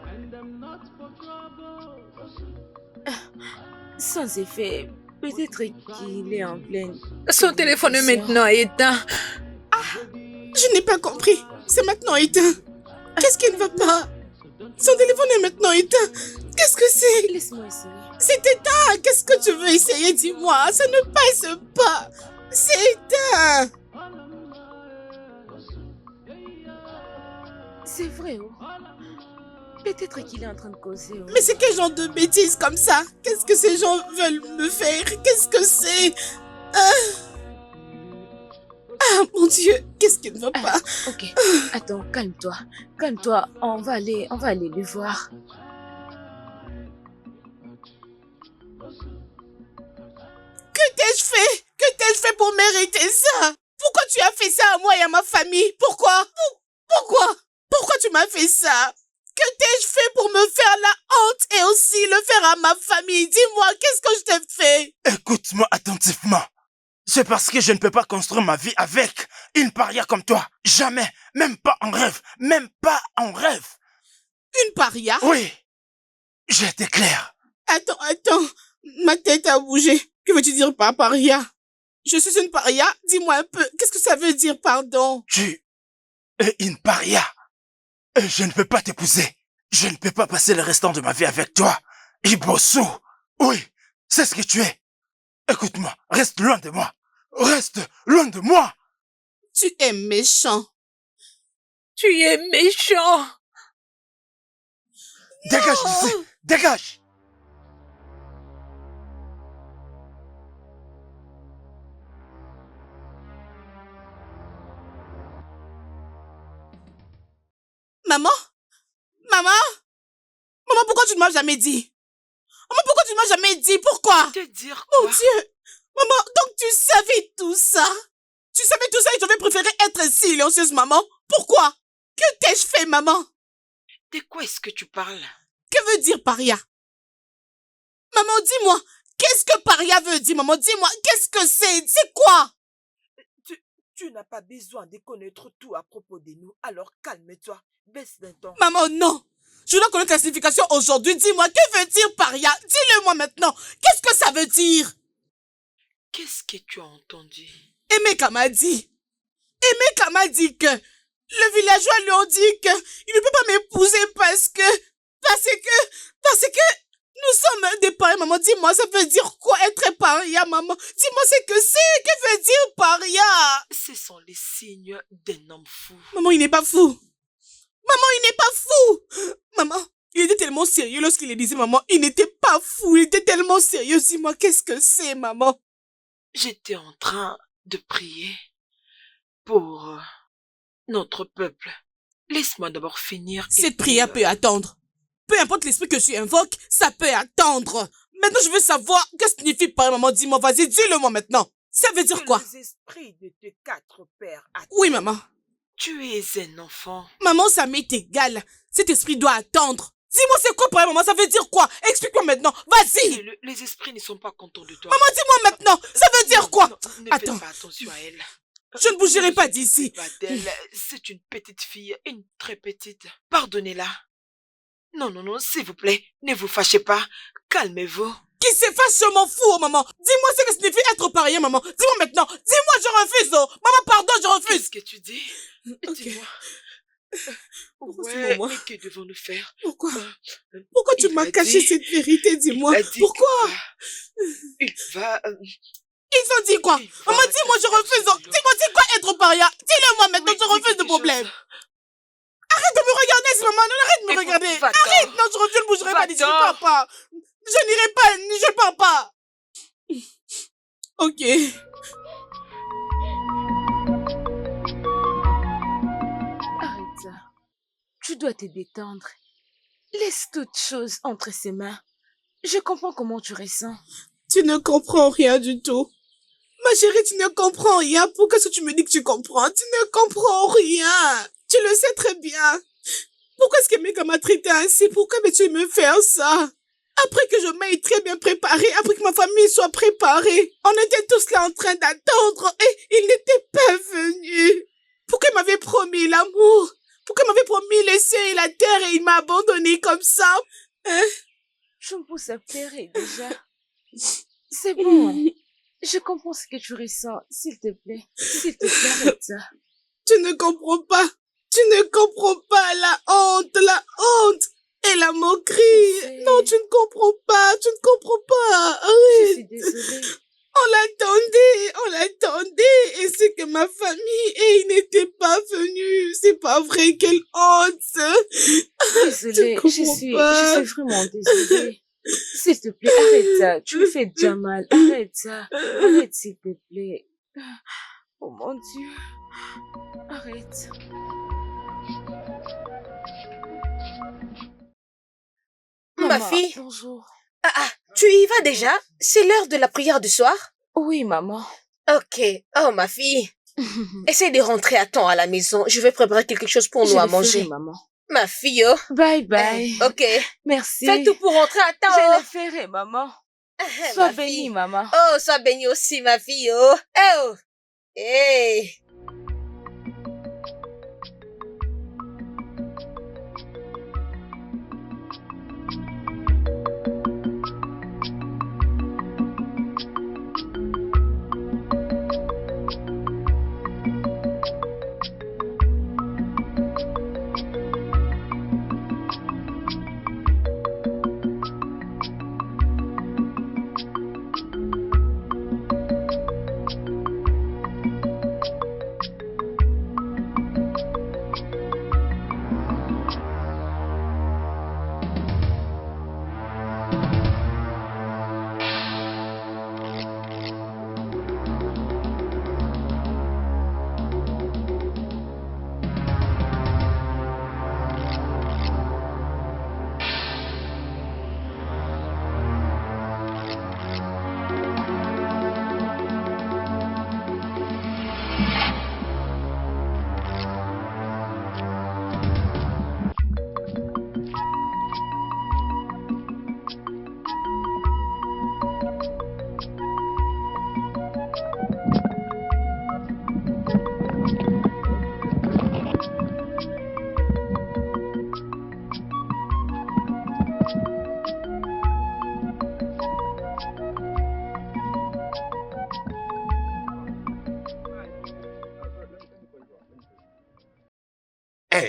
Speaker 10: and I'm not for trouble.
Speaker 1: Sans effet, peut-être qu'il est en pleine...
Speaker 2: Son téléphone est maintenant éteint. Je n'ai pas compris. C'est maintenant éteint. Qu'est-ce qui ne va pas? Son téléphone est maintenant éteint. Qu'est-ce que c'est?
Speaker 1: Laisse-moi essayer.
Speaker 2: C'est éteint. Qu'est-ce que tu veux essayer? Dis-moi. Ça ne passe pas. C'est éteint.
Speaker 1: C'est vrai, oh. Peut-être qu'il est en train de causer, oh.
Speaker 2: Mais c'est quel genre de bêtises comme ça? Qu'est-ce que ces gens veulent me faire? Qu'est-ce que c'est? Ah, mon Dieu, qu'est-ce qui ne va pas?
Speaker 1: Ok, attends, calme-toi. Calme-toi, on va aller le voir.
Speaker 2: Que t'ai-je fait? Que t'ai-je fait pour mériter ça? Pourquoi tu as fait ça à moi et à ma famille? Pourquoi? Pourquoi tu m'as fait ça? Que t'ai-je fait pour me faire la honte et aussi le faire à ma famille? Dis-moi, qu'est-ce que je t'ai fait?
Speaker 3: Écoute-moi attentivement. C'est parce que je ne peux pas construire ma vie avec une paria comme toi. Jamais. Même pas en rêve. Même pas en rêve.
Speaker 2: Une paria?
Speaker 3: Oui. J'étais clair.
Speaker 2: Attends. Ma tête a bougé. Que veux-tu dire par paria? Je suis une paria. Dis-moi un peu, qu'est-ce que ça veut dire, pardon?
Speaker 3: Tu es une paria. Et je ne peux pas t'épouser. Je ne peux pas passer le restant de ma vie avec toi. Ibosu. Oui, c'est ce que tu es. Écoute-moi, reste loin de moi. Reste loin de moi.
Speaker 2: Tu es méchant.
Speaker 1: Tu es méchant.
Speaker 3: Dégage d'ici. Dégage.
Speaker 2: Maman? Maman? Maman, pourquoi tu ne m'as jamais dit? Maman, pourquoi tu ne m'as jamais dit? Pourquoi?
Speaker 6: Te dire quoi?
Speaker 2: Mon Dieu! Maman, donc tu savais tout ça? Tu savais tout ça et tu avais préféré être silencieuse, maman? Pourquoi? Que t'ai-je fait, maman?
Speaker 6: De quoi est-ce que tu parles?
Speaker 2: Que veut dire paria? Maman, dis-moi, qu'est-ce que paria veut dire, maman? Dis-moi, qu'est-ce que c'est? C'est quoi?
Speaker 6: Tu n'as pas besoin de connaître tout à propos de nous, alors calme-toi, baisse d'un ton.
Speaker 2: Maman, non! Je dois connaître la signification aujourd'hui. Dis-moi, que veut dire paria? Dis-le-moi maintenant. Qu'est-ce que ça veut dire?
Speaker 6: Qu'est-ce que tu as entendu?
Speaker 2: Emeka m'a dit. Emeka m'a dit que le villageois lui ont dit que il ne peut pas m'épouser parce que nous sommes des parias, maman. Dis-moi, ça veut dire quoi être paria, maman? Dis-moi ce que c'est. Que veut dire paria?
Speaker 6: Ce sont les signes d'un homme fou.
Speaker 2: Maman, il n'est pas fou. Maman, il n'est pas fou. Maman, il était tellement sérieux lorsqu'il le disait, maman. Il n'était pas fou. Il était tellement sérieux. Dis-moi, qu'est-ce que c'est, maman?
Speaker 6: J'étais en train de prier pour notre peuple. Laisse-moi d'abord finir.
Speaker 2: Cette prière peut attendre. Peu importe l'esprit que tu invoques, ça peut attendre. Maintenant, je veux savoir que signifie paria, maman. Dis-moi, vas-y, dis-le-moi maintenant. Ça veut dire quoi?
Speaker 6: Les esprits de tes 4 pères attendent.
Speaker 2: Oui, maman.
Speaker 6: Tu es un enfant.
Speaker 2: Maman, ça m'est égal. Cet esprit doit attendre. Dis-moi, c'est quoi paria, maman? Ça veut dire quoi? Explique-moi maintenant. Vas-y.
Speaker 6: Les esprits ne sont pas contents de toi.
Speaker 2: Maman, dis-moi maintenant. Ça veut dire quoi?
Speaker 6: Non, ne
Speaker 2: Attends.
Speaker 6: fais pas attention à elle.
Speaker 2: Je ne bougerai pas d'ici.
Speaker 6: C'est une petite fille, une très petite. Pardonnez-la. Non, s'il vous plaît, ne vous fâchez pas. Calmez-vous.
Speaker 2: Qui se fâche, je m'en fous, maman. Dis-moi ce que signifie être paria, maman. Dis-moi maintenant. Dis-moi, je refuse. Oh. Maman, pardon, je refuse.
Speaker 6: Qu'est-ce que tu dis?
Speaker 2: Ok.
Speaker 6: Dis-moi.
Speaker 2: Pourquoi
Speaker 6: Ouais,
Speaker 2: c'est pour moi?
Speaker 6: et que devons-nous faire?
Speaker 2: Pourquoi? Pourquoi tu m'as caché cette vérité, dis-moi? Pourquoi?
Speaker 6: Il va...
Speaker 2: Ils ont dit quoi? Maman, dis-moi, je refuse. Dis-moi, c'est quoi être paria? Dis-le-moi maintenant, je refuse le problème. Arrête de me regarder, maman. Non, arrête de me regarder. Arrête, non, je refuse, je ne bougerai pas d'ici. Je ne pars pas. Je n'irai pas, je ne pars pas. Ok.
Speaker 1: Arrête ça. Tu dois te détendre. Laisse toute chose entre ses mains. Je comprends comment tu ressens.
Speaker 2: Tu ne comprends rien du tout. Ma chérie, tu ne comprends rien. Pourquoi est-ce que tu me dis que tu comprends? Tu ne comprends rien. Tu le sais très bien. Pourquoi est-ce que Meka m'a traité ainsi? Pourquoi veux-tu me faire ça? Après que je m'aie très bien préparée, après que ma famille soit préparée, on était tous là en train d'attendre et il n'était pas venu. Pourquoi il m'avait promis l'amour? Pourquoi il m'avait promis le ciel et la terre et il m'a abandonné comme ça? Hein?
Speaker 1: Je me pousse à pleurer déjà. C'est bon. Je comprends ce que tu ressens. S'il te plaît. S'il te plaît, arrête ça.
Speaker 2: Tu ne comprends pas. Tu ne comprends pas la honte et la moquerie. Non, tu ne comprends pas. Tu ne comprends pas. Arrête.
Speaker 1: Je suis désolée.
Speaker 2: On l'attendait, et c'est que ma famille, et il n'était pas venu. C'est pas vrai, quelle honte.
Speaker 1: Désolée, je suis vraiment désolée. S'il te plaît, arrête ça. Tu me fais déjà mal. Arrête ça. Arrête, s'il te plaît. Oh mon Dieu. Arrête.
Speaker 11: Ma fille.
Speaker 1: Bonjour.
Speaker 11: Tu y vas déjà? C'est l'heure de la prière du soir?
Speaker 1: Oui, maman.
Speaker 11: Ok. Oh, ma fille. Essaye de rentrer à temps à la maison. Je vais préparer quelque chose pour nous à manger.
Speaker 1: Ferai, maman.
Speaker 11: Ma fille, oh.
Speaker 1: Bye bye.
Speaker 11: Ok.
Speaker 1: Merci.
Speaker 11: Fais tout pour rentrer à temps.
Speaker 1: Je le ferai, maman. Sois bénie, maman.
Speaker 11: Oh, sois bénie aussi, ma fille, oh. Oh. Hey.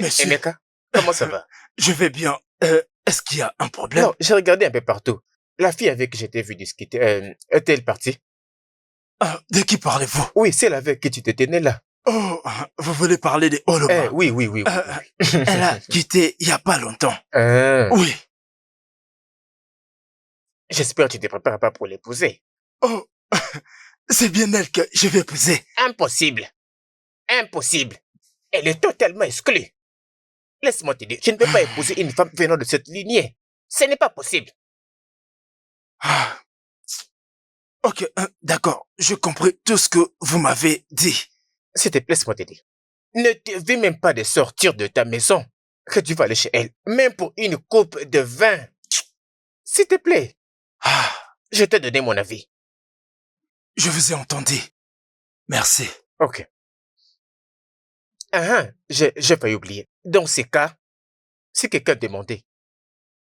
Speaker 3: Monsieur.
Speaker 5: Emeka, comment ça va?
Speaker 3: Je vais bien. Est-ce qu'il y a un problème?
Speaker 5: Non, j'ai regardé un peu partout. La fille avec qui j'étais vu discuter, est-elle partie?
Speaker 3: De qui parlez-vous?
Speaker 5: Oui, celle avec qui tu te tenais là.
Speaker 3: Oh, vous voulez parler de Oloma?
Speaker 5: Oui.
Speaker 3: Elle a quitté il y a pas longtemps. Oui.
Speaker 5: J'espère que tu te prépares pas pour l'épouser.
Speaker 3: Oh, c'est bien elle que je vais épouser.
Speaker 5: Impossible. Elle est totalement exclue. Laisse-moi te dire, tu ne peux pas épouser une femme venant de cette lignée. Ce n'est pas possible.
Speaker 3: Ok, d'accord. Je compris tout ce que vous m'avez dit.
Speaker 5: S'il te plaît, laisse-moi te dire. Ne te vis même pas de sortir de ta maison, que tu vas aller chez elle, même pour une coupe de vin. S'il te plaît. Je t'ai donné mon avis.
Speaker 3: Je vous ai entendu. Merci.
Speaker 5: Ok. J'ai failli oublier. Dans ces cas, si quelqu'un demandait,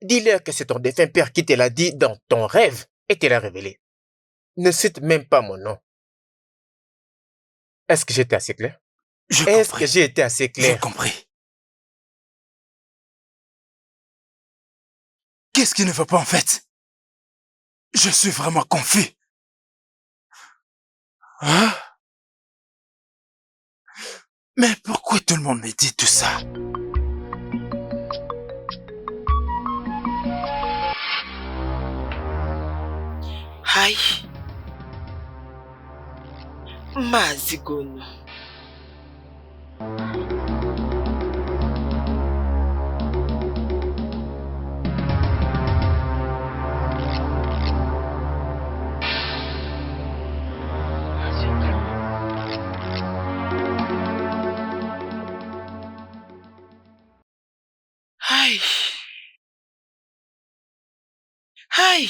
Speaker 5: dis-leur que c'est ton défunt père qui te l'a dit dans ton rêve et te l'a révélé. Ne cite même pas mon nom. Est-ce que j'étais assez clair? Est-ce que j'ai été assez clair?
Speaker 3: J'ai compris. Qu'est-ce qui ne va pas en fait? Je suis vraiment confus. Mais pourquoi tout le monde me dit tout ça?
Speaker 6: Aïe. Mazigono. Aïe. Aïe.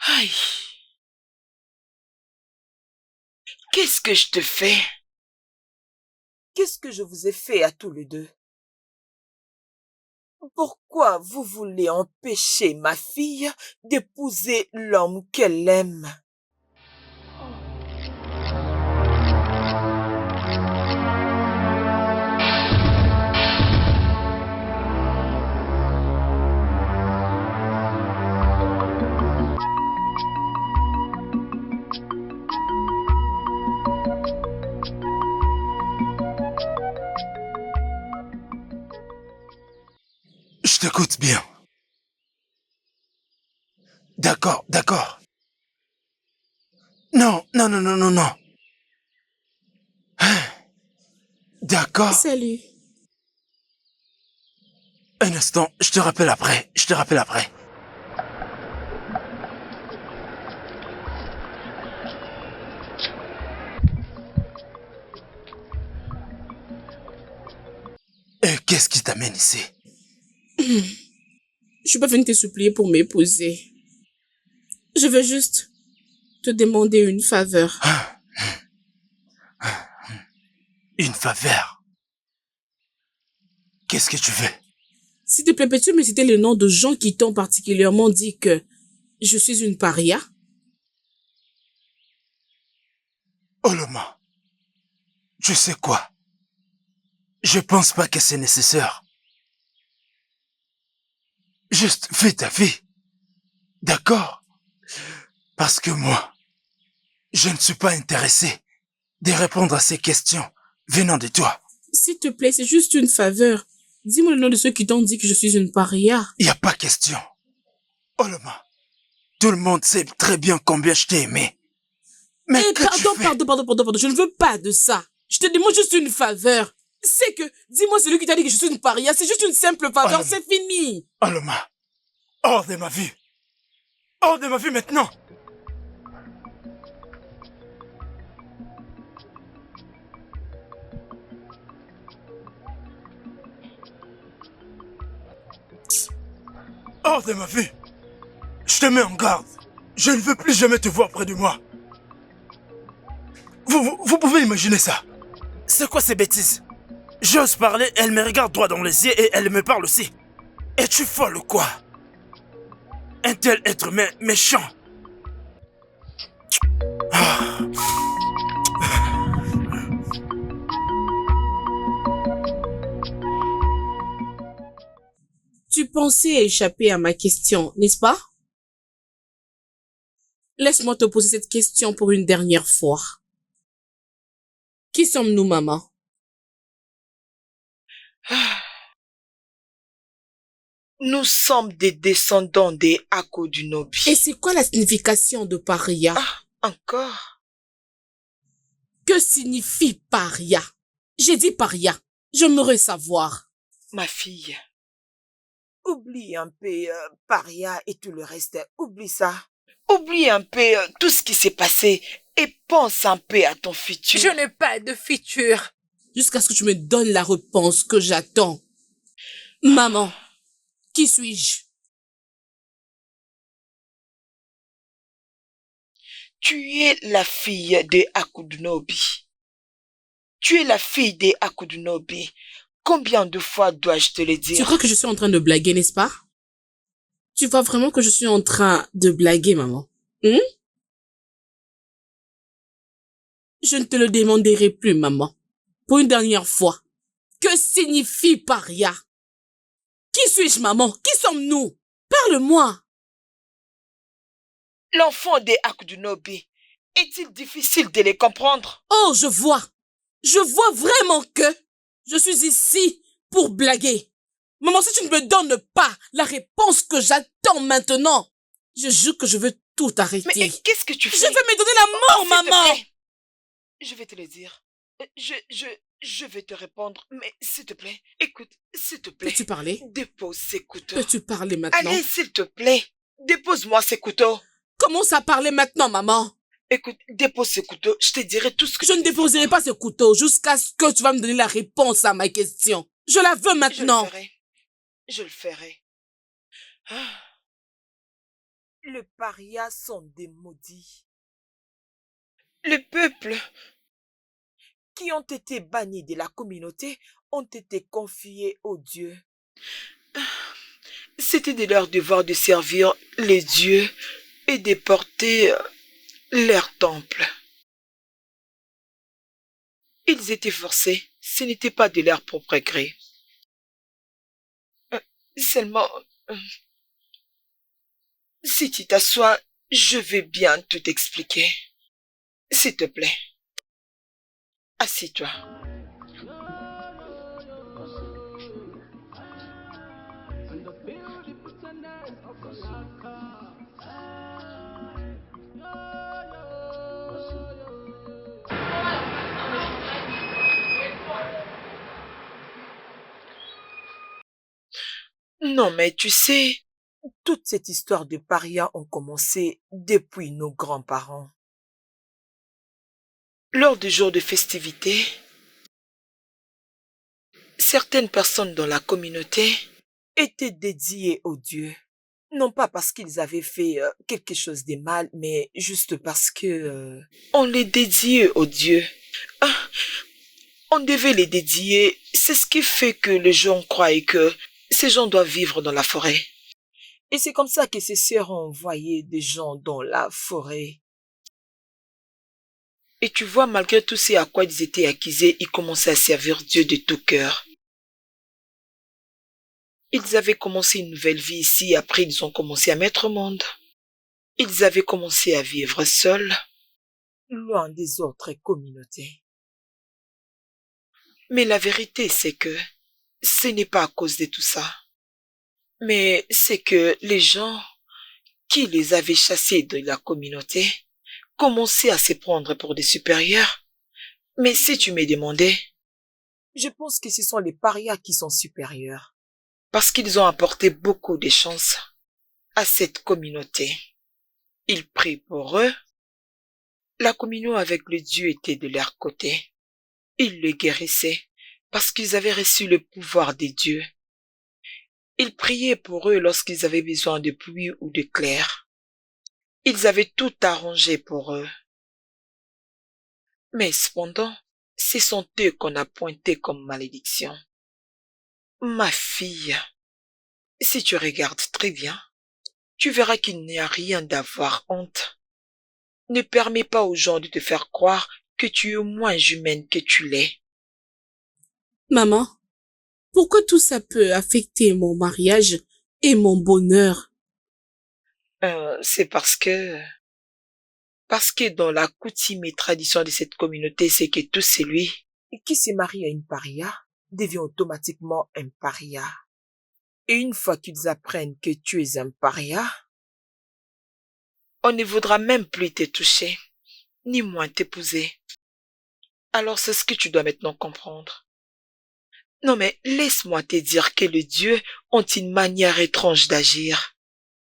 Speaker 6: Aïe. Qu'est-ce que je te fais? Qu'est-ce que je vous ai fait à tous les deux? Pourquoi vous voulez empêcher ma fille d'épouser l'homme qu'elle aime?
Speaker 3: Je t'écoute bien. D'accord. Non. D'accord.
Speaker 2: Salut.
Speaker 3: Un instant, je te rappelle après. Et qu'est-ce qui t'amène ici?
Speaker 2: Je suis pas venue te supplier pour m'épouser. Je veux juste te demander une faveur.
Speaker 3: Une faveur? Qu'est-ce que tu veux?
Speaker 2: S'il te plaît, peux-tu me citer le nom de gens qui t'ont particulièrement dit que je suis une paria?
Speaker 3: Oloma, tu sais quoi? Je pense pas que c'est nécessaire. Juste fais ta vie. D'accord? Parce que moi, je ne suis pas intéressé de répondre à ces questions venant de toi.
Speaker 2: S'il te plaît, c'est juste une faveur. Dis-moi le nom de ceux qui t'ont dit que je suis une paria.
Speaker 3: Il n'y a pas question. Oloma, tout le monde sait très bien combien je t'ai aimé. Mais
Speaker 2: pardon, je ne veux pas de ça. Je te demande juste une faveur. C'est que, dis-moi celui qui t'a dit que je suis une paria, c'est juste une simple faveur,
Speaker 3: Oloma.
Speaker 2: C'est fini.
Speaker 3: Oloma, hors de ma vue. Hors de ma vue maintenant. Hors de ma vue. Je te mets en garde. Je ne veux plus jamais te voir près de moi. Vous pouvez imaginer ça. C'est quoi ces bêtises? J'ose parler, elle me regarde droit dans les yeux et elle me parle aussi. Es-tu folle ou quoi? Un tel être humain méchant.
Speaker 2: pensé échapper à ma question, n'est-ce pas? Laisse-moi te poser cette question pour une dernière fois. Qui sommes-nous, maman?
Speaker 6: Nous sommes des descendants des Akodunobi.
Speaker 2: Et c'est quoi la signification de paria?
Speaker 6: Encore?
Speaker 2: Que signifie paria? J'ai dit paria. J'aimerais savoir.
Speaker 6: Ma fille, oublie un peu paria et tout le reste. Oublie ça. Oublie un peu tout ce qui s'est passé et pense un peu à ton futur.
Speaker 1: Je n'ai pas de futur.
Speaker 2: Jusqu'à ce que tu me donnes la réponse que j'attends. Maman, qui suis-je?
Speaker 6: Tu es la fille des Akodunobi. Tu es la fille des Akodunobi. Combien de fois dois-je te le dire?
Speaker 2: Tu crois que je suis en train de blaguer, n'est-ce pas? Tu vois vraiment que je suis en train de blaguer, maman? Je ne te le demanderai plus, maman. Pour une dernière fois. Que signifie paria? Qui suis-je, maman? Qui sommes-nous? Parle-moi.
Speaker 6: L'enfant des Akodunobi. Est-il difficile de les comprendre?
Speaker 2: Oh, je vois. Je vois vraiment que je suis ici pour blaguer. Maman, si tu ne me donnes pas la réponse que j'attends maintenant, je jure que je veux tout arrêter.
Speaker 6: Mais qu'est-ce que tu fais?
Speaker 2: Je vais me donner la mort, maman.
Speaker 6: Je vais te le dire. Je vais te répondre. Mais s'il te plaît, écoute, s'il te plaît.
Speaker 2: Peux-tu parler?
Speaker 6: Dépose ces couteaux.
Speaker 2: Peux-tu parler maintenant?
Speaker 6: Allez, s'il te plaît. Dépose-moi ces couteaux.
Speaker 2: Commence à parler maintenant, maman.
Speaker 6: Écoute, dépose ce couteau, je te dirai tout ce que...
Speaker 2: Je ne déposerai pas ce couteau jusqu'à ce que tu vas me donner la réponse à ma question. Je la veux maintenant.
Speaker 6: Je le ferai. Les parias sont des maudits. Le peuple qui ont été bannis de la communauté ont été confiés aux dieux. C'était de leur devoir de servir les dieux et de porter leur temple. Ils étaient forcés, ce n'était pas de leur propre gré. Seulement, si tu t'assois, je vais bien tout expliquer. S'il te plaît, assis-toi. Non, mais tu sais, toute cette histoire de paria a commencé depuis nos grands-parents. Lors du jour de festivité, certaines personnes dans la communauté étaient dédiées aux dieux. Non pas parce qu'ils avaient fait quelque chose de mal, mais juste parce que on les dédiait aux dieux. On devait les dédier. C'est ce qui fait que les gens croient que ces gens doivent vivre dans la forêt. Et c'est comme ça que ces sœurs ont envoyé des gens dans la forêt. Et tu vois, malgré tout ce à quoi ils étaient accusés, ils commençaient à servir Dieu de tout cœur. Ils avaient commencé une nouvelle vie ici, après ils ont commencé à mettre au monde. Ils avaient commencé à vivre seuls, loin des autres communautés. Mais la vérité, c'est que ce n'est pas à cause de tout ça. Mais c'est que les gens qui les avaient chassés de la communauté commençaient à se prendre pour des supérieurs. Mais si tu me demandais, je pense que ce sont les parias qui sont supérieurs. Parce qu'ils ont apporté beaucoup de chance à cette communauté. Ils prient pour eux. La communion avec le Dieu était de leur côté. Ils les guérissaient parce qu'ils avaient reçu le pouvoir des dieux. Ils priaient pour eux lorsqu'ils avaient besoin de pluie ou de clair. Ils avaient tout arrangé pour eux. Mais cependant, ce sont eux qu'on a pointés comme malédiction. Ma fille, si tu regardes très bien, tu verras qu'il n'y a rien d'avoir honte. Ne permets pas aux gens de te faire croire que tu es moins humaine que tu l'es.
Speaker 2: Maman, pourquoi tout ça peut affecter mon mariage et mon bonheur.
Speaker 6: C'est parce que dans la coutume et tradition de cette communauté, c'est que tout celui qui se marie à une paria devient automatiquement un paria. Et une fois qu'ils apprennent que tu es un paria, on ne voudra même plus te toucher, ni moins t'épouser. Alors c'est ce que tu dois maintenant comprendre. Non mais laisse-moi te dire que les dieux ont une manière étrange d'agir.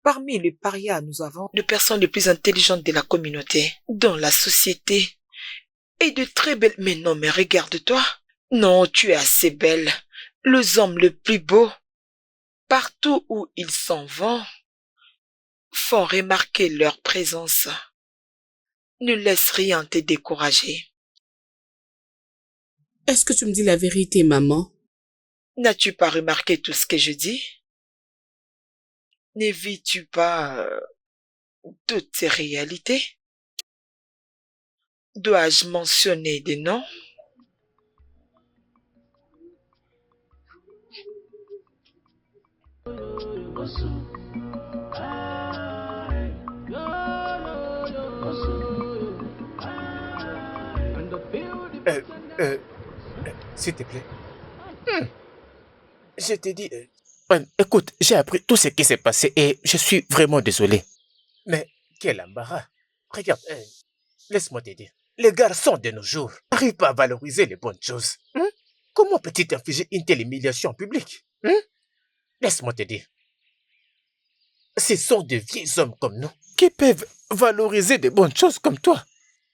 Speaker 6: Parmi les parias, nous avons les personnes les plus intelligentes de la communauté, dans la société, et de très belles... Mais non, mais regarde-toi. Non, tu es assez belle. Les hommes les plus beaux, partout où ils s'en vont, font remarquer leur présence. Ne laisse rien te décourager.
Speaker 2: Est-ce que tu me dis la vérité, maman?
Speaker 6: N'as-tu pas remarqué tout ce que je dis? Ne vis-tu pas toutes ces réalités? Dois-je mentionner des noms?
Speaker 5: S'il te plaît. Je t'ai dit... écoute, j'ai appris tout ce qui s'est passé et je suis vraiment désolé. Mais quel embarras. Regarde, laisse-moi te dire. Les garçons de nos jours n'arrivent pas à valoriser les bonnes choses. Comment peux-tu t'infliger une telle humiliation en public? Laisse-moi te dire. Ce sont de vieux hommes comme nous qui peuvent valoriser de bonnes choses comme toi.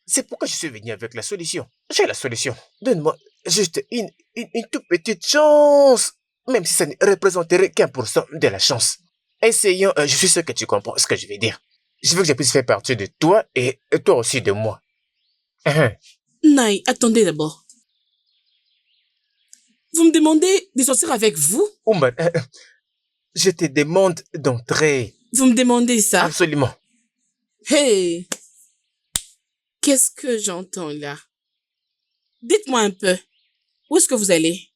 Speaker 5: C'est pourquoi je suis venu avec la solution. J'ai la solution. Donne-moi juste une toute petite chance. Même si ça ne représenterait qu'1% de la chance. Essayons, je suis sûr que tu comprends ce que je vais dire. Je veux que je puisse faire partie de toi et toi aussi de moi.
Speaker 2: Naï, attendez d'abord. Vous me demandez de sortir avec vous?
Speaker 5: Oumban, je te demande d'entrer.
Speaker 2: Vous me demandez ça?
Speaker 5: Absolument.
Speaker 2: Hey! Qu'est-ce que j'entends là? Dites-moi un peu. Où est-ce que vous allez?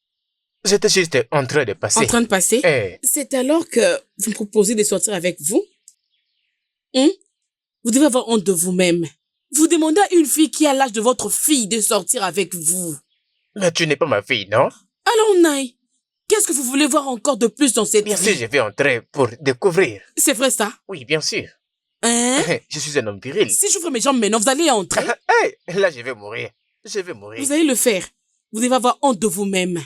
Speaker 5: J'étais juste en train de passer.
Speaker 2: En train de passer? C'est alors que vous me proposez de sortir avec vous? Vous devez avoir honte de vous-même. Vous demandez à une fille qui a l'âge de votre fille de sortir avec vous.
Speaker 5: Mais tu n'es pas ma fille, non?
Speaker 2: Alors, Naï, qu'est-ce que vous voulez voir encore de plus dans cette vie?
Speaker 5: Bien sûr, je vais entrer pour découvrir.
Speaker 2: C'est vrai ça?
Speaker 5: Oui, bien sûr.
Speaker 2: Hein?
Speaker 5: Je suis un homme viril.
Speaker 2: Si j'ouvre mes jambes maintenant, vous allez entrer?
Speaker 5: Là, je vais mourir. Je vais mourir.
Speaker 2: Vous allez le faire. Vous devez avoir honte de vous-même.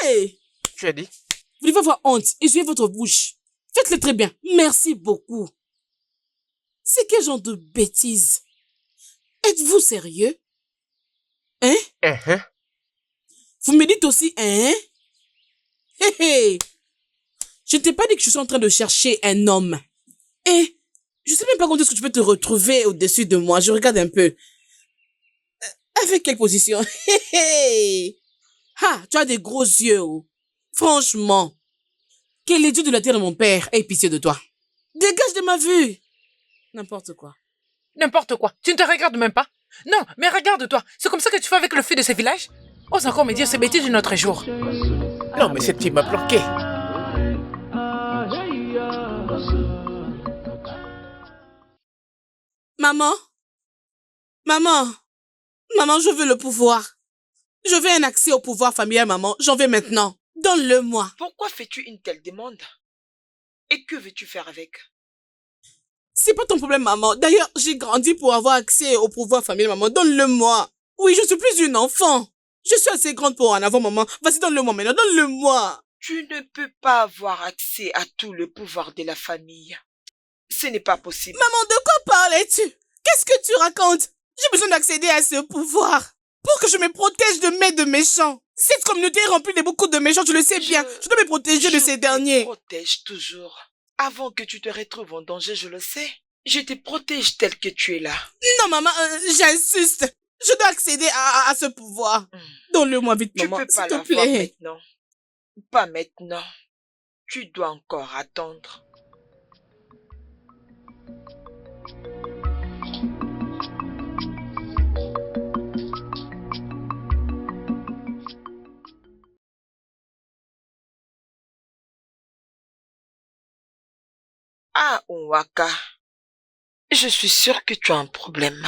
Speaker 2: Hey!
Speaker 5: Tu as dit?
Speaker 2: Vous devez avoir honte. Essuyez votre bouche. Faites-le très bien. Merci beaucoup. C'est quel genre de bêtises? Êtes-vous sérieux? Hein? Vous me dites aussi, hein? Hé hé! Je ne t'ai pas dit que je suis en train de chercher un homme. Et je sais même pas quand est-ce que tu peux te retrouver au-dessus de moi. Je regarde un peu. Avec quelle position? Hé hé! Ah, tu as des gros yeux. Franchement. Que les dieux de la terre de mon père aient pitié de toi. Dégage de ma vue. N'importe quoi.
Speaker 12: N'importe quoi. Tu ne te regardes même pas. Non, mais regarde-toi. C'est comme ça que tu fais avec le feu de ce village? Ose encore me dire ces bêtises d'un autre jour.
Speaker 5: Non, mais cette fille m'a planqué.
Speaker 2: Maman? Maman? Maman, je veux le pouvoir. Je veux un accès au pouvoir familial, maman. J'en veux maintenant. Donne-le-moi.
Speaker 6: Pourquoi fais-tu une telle demande? Et que veux-tu faire avec?
Speaker 2: C'est pas ton problème, maman. D'ailleurs, j'ai grandi pour avoir accès au pouvoir familial, maman. Donne-le-moi. Oui, je suis plus une enfant. Je suis assez grande pour en avoir, maman. Vas-y, donne-le-moi maintenant. Donne-le-moi.
Speaker 6: Tu ne peux pas avoir accès à tout le pouvoir de la famille. Ce n'est pas possible.
Speaker 2: Maman, de quoi parlais-tu? Qu'est-ce que tu racontes? J'ai besoin d'accéder à ce pouvoir pour que je me protège de méchants. Cette communauté est remplie de beaucoup de méchants, tu le sais bien. Je dois me protéger de ces derniers.
Speaker 6: Je te protège toujours. Avant que tu te retrouves en danger, je le sais. Je te protège tel que tu es là.
Speaker 2: Non, maman, j'insiste. Je dois accéder à ce pouvoir. Donne-le-moi vite, maman, s'il te plaît.
Speaker 6: Tu peux pas l'avoir maintenant. Pas maintenant. Tu dois encore attendre. Ah, Nwaka, je suis sûre que tu as un problème.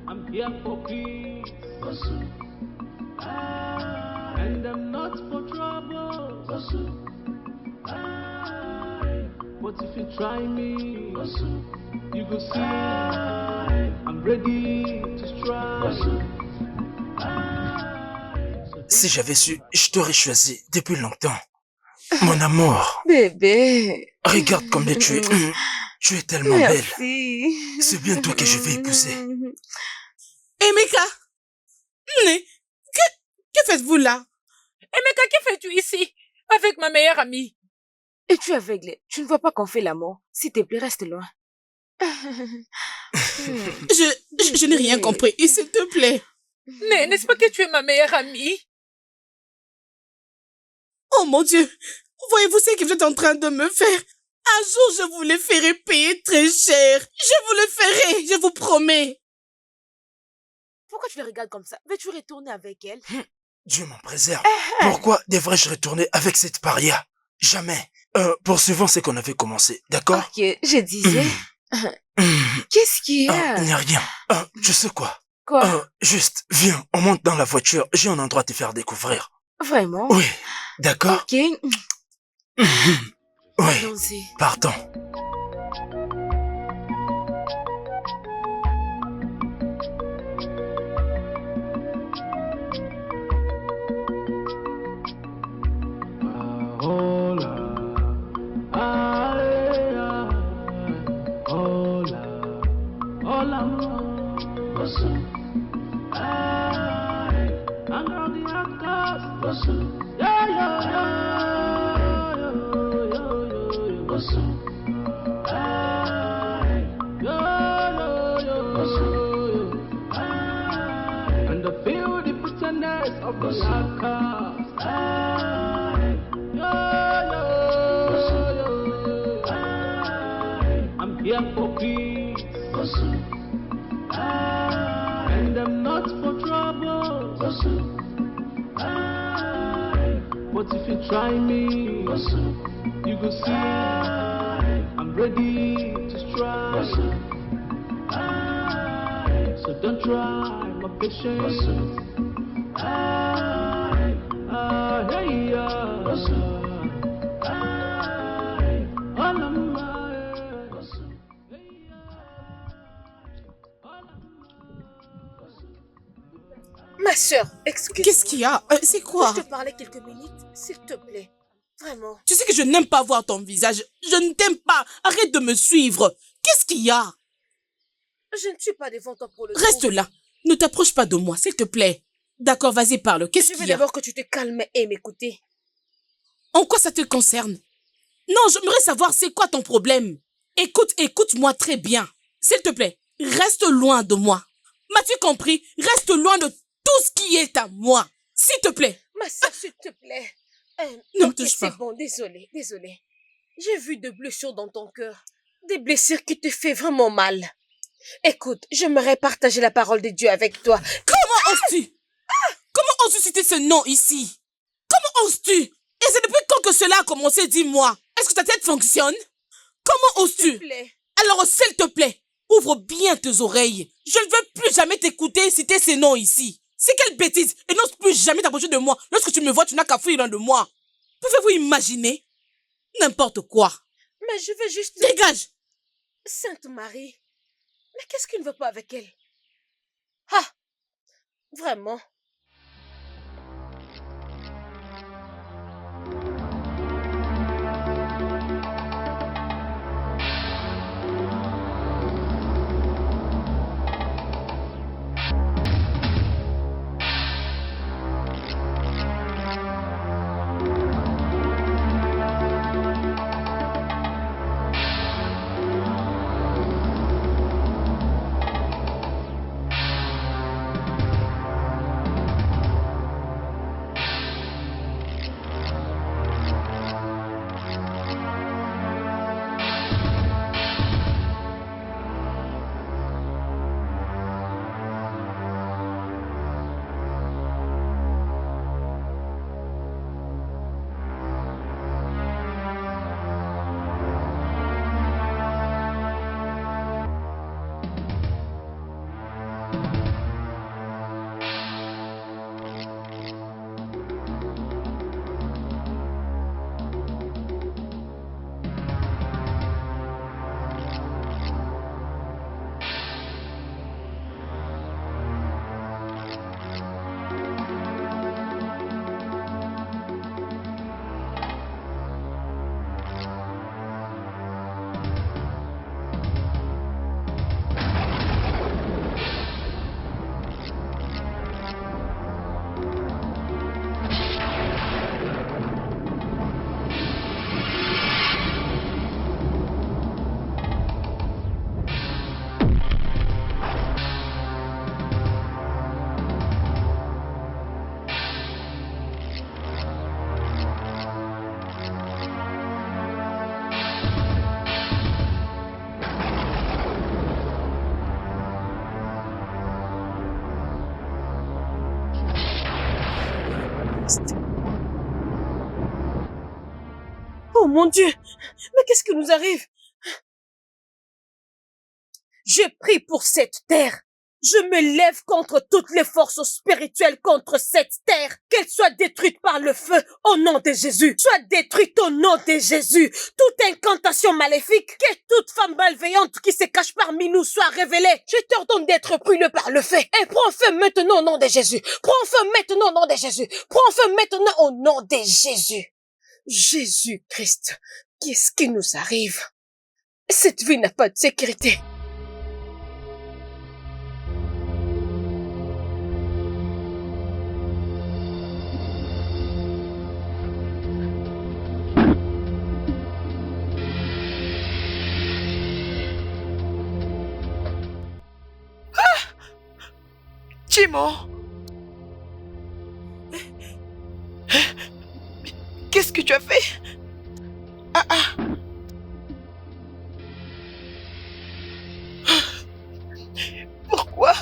Speaker 10: I'm here for peace, and I'm not for trouble. But if you try me, you go see I'm ready to strike.
Speaker 3: Si j'avais su, je t'aurais choisi depuis longtemps. Mon amour.
Speaker 1: Bébé.
Speaker 3: Regarde combien tu es. Tu es tellement
Speaker 1: Merci.
Speaker 3: belle. C'est bien toi que je vais épouser.
Speaker 2: Emeka, que faites-vous là?
Speaker 12: Emeka, que fais-tu ici? Avec ma meilleure amie.
Speaker 1: Et tu es aveugle. Tu ne vois pas qu'on fait l'amour. S'il te plaît, reste loin.
Speaker 2: Je n'ai rien compris. S'il te plaît.
Speaker 12: N'est-ce pas que tu es ma meilleure amie?
Speaker 2: Oh mon Dieu. Voyez-vous ce que vous êtes en train de me faire? Un jour, je vous le ferai payer très cher. Je vous le ferai, je vous promets.
Speaker 1: Pourquoi tu les regardes comme ça? Veux-tu retourner avec elle?
Speaker 3: Dieu m'en préserve. Pourquoi devrais-je retourner avec cette paria? Jamais. Poursuivons ce qu'on avait commencé, d'accord?
Speaker 1: Ok, je disais... Qu'est-ce qu'il y a?
Speaker 3: Il n'y a rien. Tu sais quoi?
Speaker 1: Quoi?
Speaker 3: Juste, viens, on monte dans la voiture. J'ai un endroit à te faire découvrir.
Speaker 1: Vraiment?
Speaker 3: Oui, d'accord?
Speaker 1: Ok.
Speaker 3: Oui,
Speaker 1: Allons-y.
Speaker 3: partons.
Speaker 10: And I feel the bitterness of the outcast. I'm here for peace, and I'm not for trouble. But if you try me, you go see I'm ready to strike. So don't try my patience.
Speaker 11: Ma sœur, excuse-moi.
Speaker 2: Qu'est-ce qu'il y a? C'est quoi?
Speaker 11: Je te parlais quelques minutes, s'il te plaît. Vraiment.
Speaker 2: Tu sais que je n'aime pas voir ton visage. Je ne t'aime pas. Arrête de me suivre. Qu'est-ce qu'il y a?
Speaker 11: Je ne suis pas devant toi pour le
Speaker 2: Reste
Speaker 11: trouble.
Speaker 2: là. Ne t'approche pas de moi, s'il te plaît. D'accord, vas-y, parle. Qu'est-ce
Speaker 11: Je veux
Speaker 2: qu'il y a?
Speaker 11: d'abord que tu te calmes et m'écouter.
Speaker 2: En quoi ça te concerne? Non, j'aimerais savoir c'est quoi ton problème. Écoute-moi très bien. S'il te plaît, reste loin de moi. M'as-tu compris? Reste loin de tout ce qui est à moi. S'il te plaît.
Speaker 11: Ma sœur, s'il te plaît.
Speaker 2: Ne me
Speaker 11: Ok,
Speaker 2: touche pas.
Speaker 11: C'est bon, désolé. J'ai vu des blessures dans ton cœur. Des blessures qui te font vraiment mal. Écoute, j'aimerais partager la parole de Dieu avec toi.
Speaker 2: Comment oses-tu? Comment oses-tu citer ce nom ici? Comment oses-tu? Et c'est depuis quand que cela a commencé, dis-moi? Est-ce que ta tête fonctionne? Comment oses-tu?
Speaker 11: S'il te plaît.
Speaker 2: Alors, s'il te plaît, ouvre bien tes oreilles. Je ne veux plus jamais t'écouter citer ces noms ici. C'est quelle bêtise! Et n'ose plus jamais t'approcher de moi. Lorsque tu me vois, tu n'as qu'à fuir loin de moi. Pouvez-vous imaginer? N'importe quoi.
Speaker 11: Mais je veux juste...
Speaker 2: Dégage!
Speaker 11: Sainte Marie. Mais qu'est-ce qu'il ne veut pas avec elle? Ah! Vraiment? mon Dieu! Mais qu'est-ce qui nous arrive? Je prie pour cette terre. Je me lève contre toutes les forces spirituelles contre cette terre. Qu'elle soit détruite par le feu au nom de Jésus. Soit détruite au nom de Jésus. Toute incantation maléfique, que toute femme malveillante qui se cache parmi nous soit révélée. Je t'ordonne d'être brûlée par le feu. Et prends feu maintenant au nom de Jésus. Prends feu maintenant au nom de Jésus. Prends feu maintenant au nom de Jésus. Jésus-Christ, qu'est-ce qui nous arrive? Cette vie n'a pas de sécurité.
Speaker 6: Jimo! Qu'est-ce que tu as fait? Pourquoi?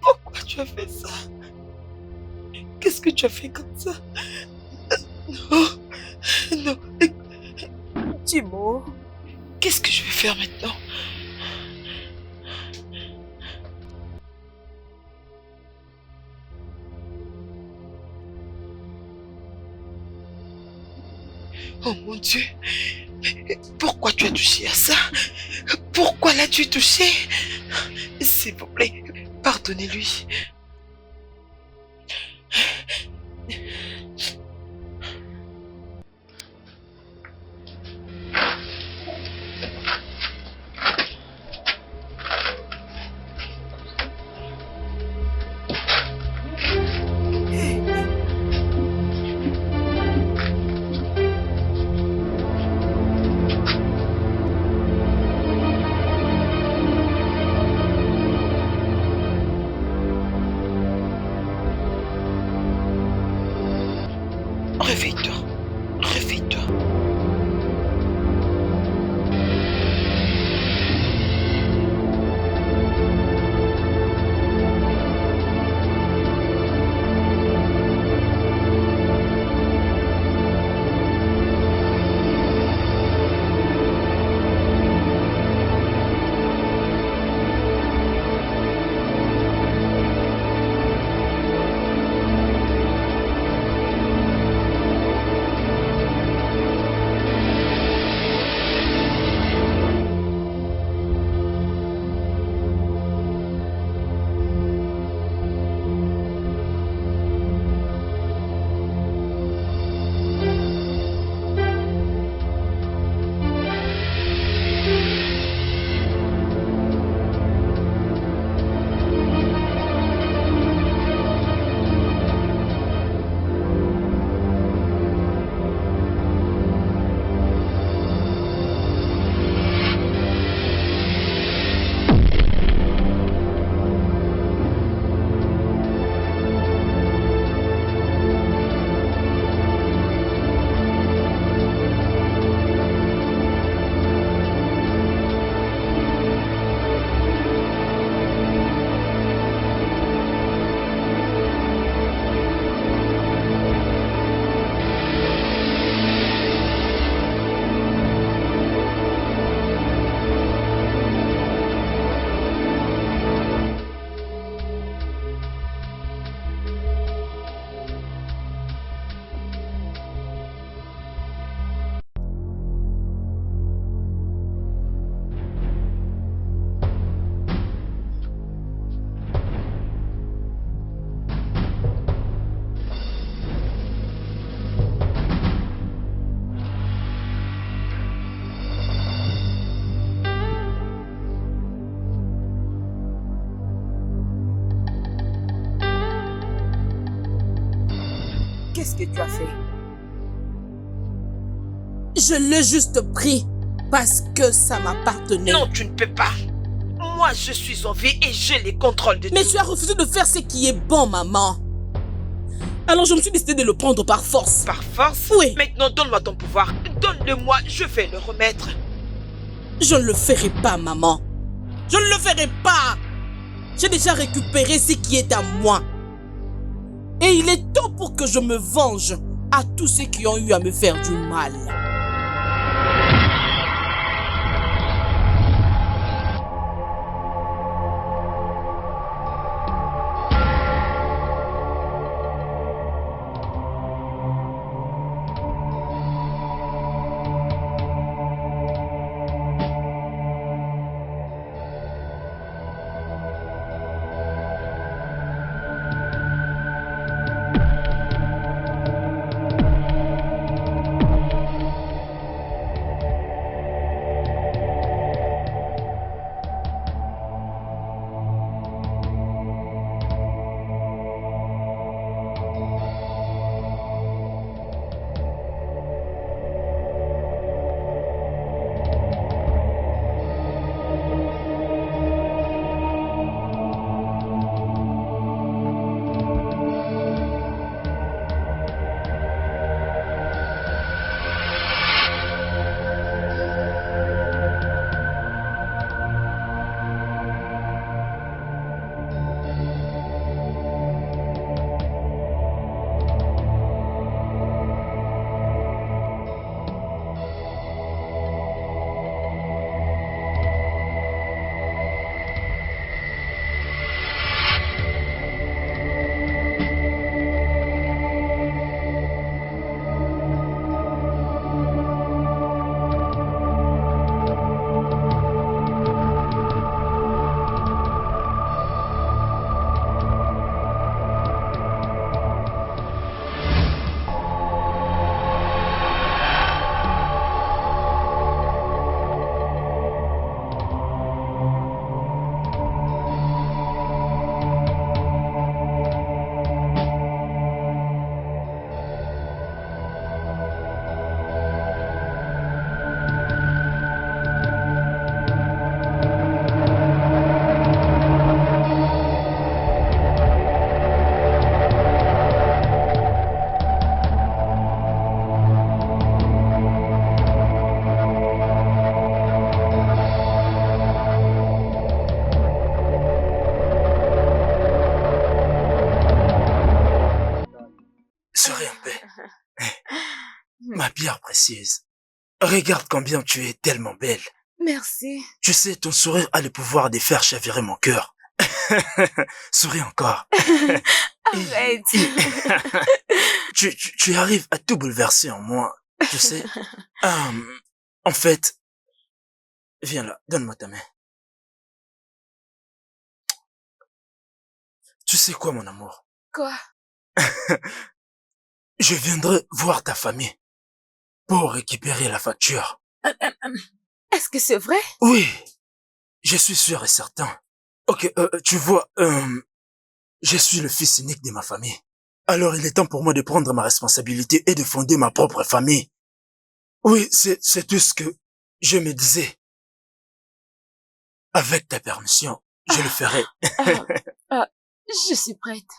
Speaker 6: Pourquoi tu as fait ça? Qu'est-ce que tu as fait comme ça? Non.
Speaker 11: Jimo.
Speaker 6: Qu'est-ce que je vais faire maintenant? Oh mon Dieu, pourquoi tu as touché à ça? Pourquoi l'as-tu touché? S'il vous plaît, pardonnez-lui. Réveille-toi.
Speaker 11: Qu'est-ce que tu as fait? Je l'ai juste pris parce que ça m'appartenait.
Speaker 6: Non, tu ne peux pas. Moi, je suis en vie et j'ai les contrôles de tout.
Speaker 2: Mais tu as refusé de faire ce qui est bon, maman. Alors je me suis décidé de le prendre par force.
Speaker 6: Par force?
Speaker 2: Oui.
Speaker 6: Maintenant, donne-moi ton pouvoir. Donne-le-moi, je vais le remettre.
Speaker 2: Je ne le ferai pas, maman. Je ne le ferai pas. J'ai déjà récupéré ce qui est à moi. Et il est temps pour que je me venge à tous ceux qui ont eu à me faire du mal.
Speaker 3: Serai en paix. Ma pierre précieuse. Regarde combien tu es tellement belle.
Speaker 1: Merci.
Speaker 3: Tu sais, ton sourire a le pouvoir de faire chavirer mon cœur. Souris encore.
Speaker 1: Arrête.
Speaker 3: Tu arrives à tout bouleverser en moi. Tu sais. En fait, viens là, donne-moi ta main. Tu sais quoi, mon amour?
Speaker 1: Quoi?
Speaker 3: Je viendrai voir ta famille pour récupérer la facture.
Speaker 1: Est-ce que c'est vrai?
Speaker 3: Oui, je suis sûr et certain. Ok, tu vois, je suis le fils unique de ma famille. Alors il est temps pour moi de prendre ma responsabilité et de fonder ma propre famille. Oui, c'est tout ce que je me disais. Avec ta permission, je le ferai.
Speaker 1: Je suis prête.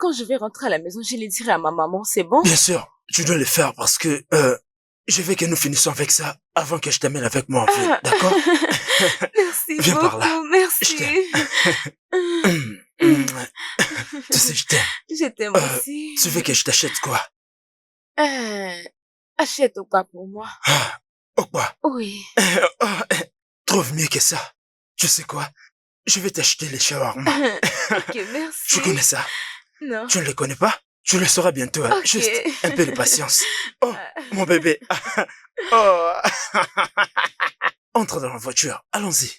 Speaker 1: Quand je vais rentrer à la maison, je le dirai à ma maman, c'est bon?
Speaker 3: Bien sûr, tu dois le faire parce que je veux que nous finissions avec ça avant que je t'amène avec moi en ville, d'accord?
Speaker 1: Merci
Speaker 3: Viens
Speaker 1: beaucoup,
Speaker 3: par là.
Speaker 1: merci.
Speaker 3: Tu sais, je t'aime.
Speaker 1: Je t'aime aussi.
Speaker 3: Tu veux que je t'achète quoi?
Speaker 1: Achète quoi pour moi?
Speaker 3: Quoi?
Speaker 1: Oui.
Speaker 3: Trouve mieux que ça. Tu sais quoi? Je vais t'acheter les shawarma.
Speaker 1: Ok, merci.
Speaker 3: Tu connais ça?
Speaker 1: Non.
Speaker 3: Tu ne les connais pas? Tu le sauras bientôt. Hein?
Speaker 1: Ok.
Speaker 3: Juste un peu de patience. Oh, mon bébé. Oh. Entre dans la voiture. Allons-y.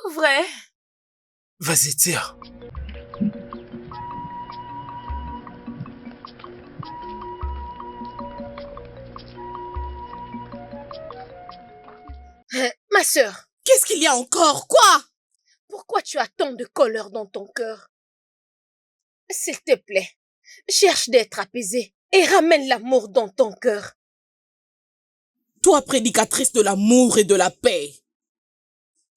Speaker 1: Ouvre.
Speaker 3: Vas-y, tire.
Speaker 11: Ma sœur.
Speaker 2: Qu'est-ce qu'il y a encore? Quoi?
Speaker 11: Pourquoi tu as tant de colère dans ton cœur? S'il te plaît, cherche d'être apaisée et ramène l'amour dans ton cœur.
Speaker 2: Toi, prédicatrice de l'amour et de la paix,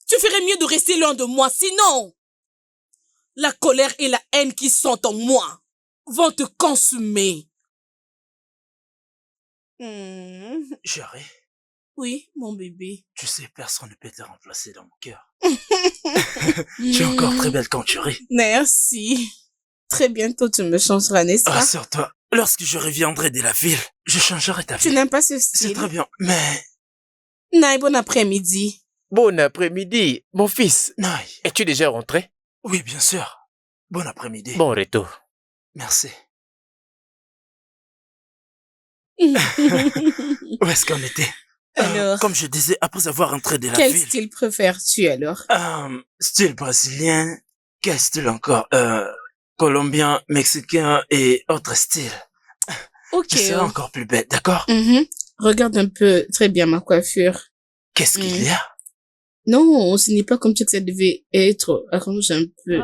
Speaker 2: tu ferais mieux de rester loin de moi, sinon la colère et la haine qui sont en moi vont te consumer.
Speaker 3: Chérie.
Speaker 2: Oui, mon bébé.
Speaker 3: Tu sais, personne ne peut te remplacer dans mon cœur. Tu es encore très belle quand tu ris.
Speaker 2: Merci. Très bientôt, tu me changeras, n'est-ce pas?
Speaker 3: Rassure-toi, lorsque je reviendrai de la ville, je changerai ta vie.
Speaker 2: Tu n'aimes pas ce
Speaker 3: C'est
Speaker 2: style?
Speaker 3: très bien, mais...
Speaker 2: Naï, bon après-midi.
Speaker 5: Bon après-midi, mon fils.
Speaker 3: Naï.
Speaker 5: Es-tu déjà rentré?
Speaker 3: Oui, bien sûr. Bon après-midi.
Speaker 5: Bon retour.
Speaker 3: Merci. Où est-ce qu'on était?
Speaker 2: Alors,
Speaker 3: comme je disais, après avoir entré de la
Speaker 2: quel
Speaker 3: ville...
Speaker 2: style préfères-tu alors?
Speaker 3: Style brésilien, quel style encore? Colombien, mexicain et autres styles.
Speaker 2: Ok.
Speaker 3: Je serai encore plus bête, d'accord?
Speaker 2: Regarde un peu très bien ma coiffure.
Speaker 3: Qu'est-ce qu'il y a?
Speaker 2: Non, ce n'est pas comme ça que ça devait être. Arrange un peu.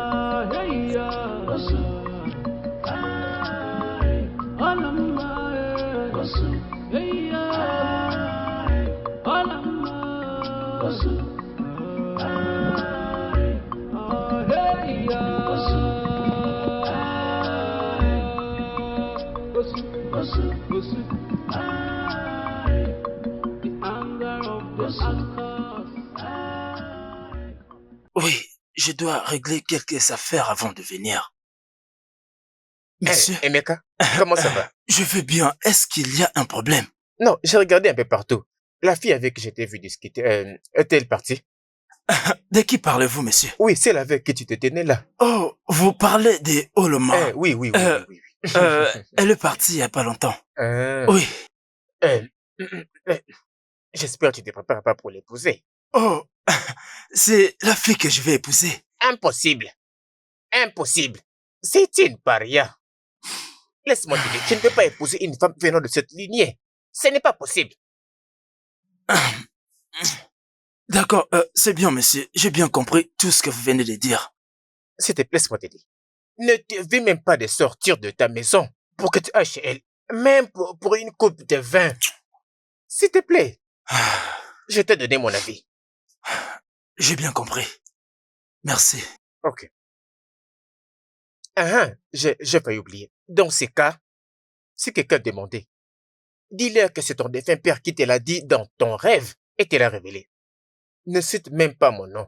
Speaker 3: Oui, je dois régler quelques affaires avant de venir. Monsieur.
Speaker 5: Emeka, comment ça va?
Speaker 3: Je vais bien. Est-ce qu'il y a un problème?
Speaker 5: Non, j'ai regardé un peu partout. La fille avec qui j'étais vu discuter, est-elle partie?
Speaker 3: De qui parlez-vous, monsieur?
Speaker 5: Oui, celle avec qui tu te tenais là.
Speaker 3: Oh, vous parlez des Oloma.
Speaker 5: Oui.
Speaker 3: Elle est partie il y a pas longtemps. Oui.
Speaker 5: J'espère que tu te prépares pas pour l'épouser.
Speaker 3: Oh, c'est la fille que je vais épouser.
Speaker 5: Impossible. C'est une paria. Laisse-moi te dire, tu ne peux pas épouser une femme venant de cette lignée. Ce n'est pas possible.
Speaker 3: D'accord, c'est bien, monsieur. J'ai bien compris tout ce que vous venez de dire.
Speaker 5: S'il te plaît, laisse-moi te dire. Ne te vis même pas de sortir de ta maison pour que tu ailles chez elle. Même pour une coupe de vin. S'il te plaît. Je t'ai donné mon avis.
Speaker 3: J'ai bien compris. Merci.
Speaker 5: Ok. J'ai failli oublier. Dans ces cas, si quelqu'un demandait, dis-leur que c'est ton défunt père qui te l'a dit dans ton rêve et te l'a révélé. Ne cite même pas mon nom.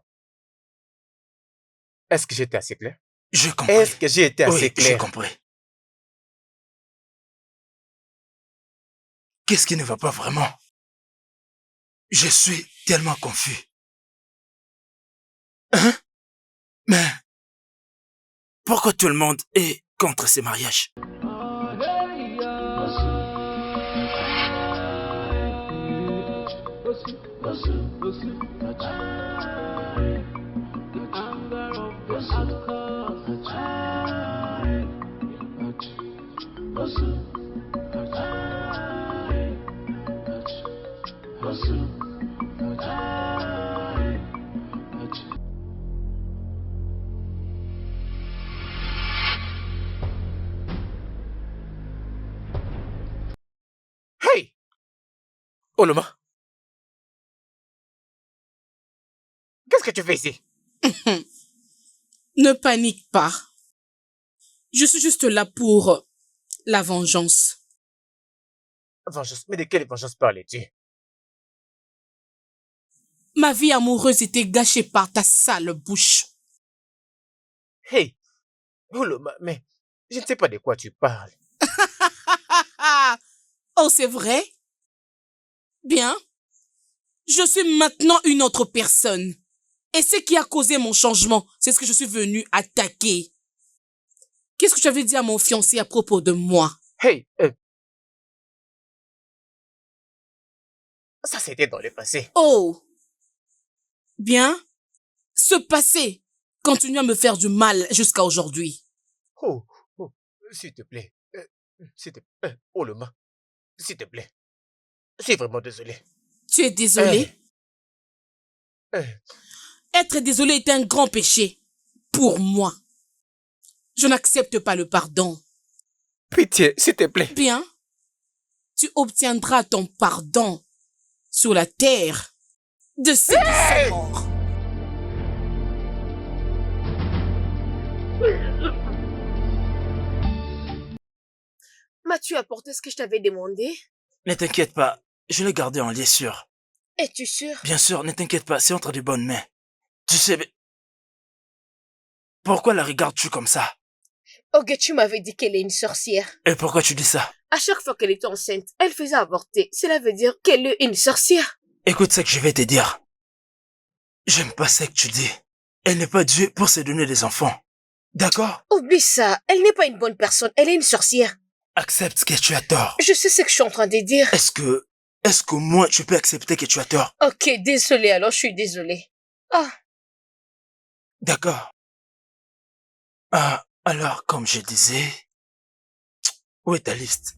Speaker 5: Est-ce que j'étais assez clair?
Speaker 3: J'ai compris.
Speaker 5: Est-ce que j'ai été assez clair?
Speaker 3: J'ai compris. Qu'est-ce qui ne va pas vraiment? Je suis tellement confus. Mais pourquoi tout le monde est contre ces mariages?
Speaker 5: Hey! Oloma! Qu'est-ce que tu fais ici?
Speaker 2: Ne panique pas. Je suis juste là pour la vengeance.
Speaker 5: Vengeance? Mais de quelle vengeance parlais-tu?
Speaker 2: Ma vie amoureuse était gâchée par ta sale bouche.
Speaker 5: Hey! Oloma, mais je ne sais pas de quoi tu parles.
Speaker 2: Oh, c'est vrai? Bien. Je suis maintenant une autre personne. Et ce qui a causé mon changement, c'est ce que je suis venue attaquer. Qu'est-ce que tu avais dit à mon fiancé à propos de moi?
Speaker 5: Hey! Ça, c'était dans le passé.
Speaker 2: Oh! Bien. Ce passé continue à me faire du mal jusqu'à aujourd'hui.
Speaker 5: Oh, s'il te plaît. Oloma, s'il te plaît. Je suis vraiment désolé.
Speaker 2: Tu es désolé? Être désolé est un grand péché. Pour moi. Je n'accepte pas le pardon.
Speaker 5: Pitié, s'il te plaît.
Speaker 2: Bien. Tu obtiendras ton pardon sur la terre de ceux qui sont morts.
Speaker 1: M'as-tu apporté ce que je t'avais demandé?
Speaker 3: Ne t'inquiète pas, je l'ai gardé en lieu sûr.
Speaker 11: Es-tu sûr?
Speaker 3: Bien sûr, ne t'inquiète pas, c'est entre de bonnes mains. Tu sais, mais pourquoi la regardes-tu comme ça?
Speaker 11: Ok, tu m'avais dit qu'elle est une sorcière.
Speaker 3: Et pourquoi tu dis ça?
Speaker 11: À chaque fois qu'elle était enceinte, elle faisait avorter. Cela veut dire qu'elle est une sorcière.
Speaker 3: Écoute ce que je vais te dire. J'aime pas ce que tu dis. Elle n'est pas Dieu pour se donner des enfants. D'accord?
Speaker 11: Oublie ça, elle n'est pas une bonne personne, elle est une sorcière.
Speaker 3: Accepte que tu as tort.
Speaker 11: Je sais ce que je suis en train de dire.
Speaker 3: Est-ce qu'au moins tu peux accepter que tu as tort?
Speaker 11: Ok, désolée, alors je suis désolée. Ah,
Speaker 3: D'accord. Ah, alors, comme je disais, où est ta liste?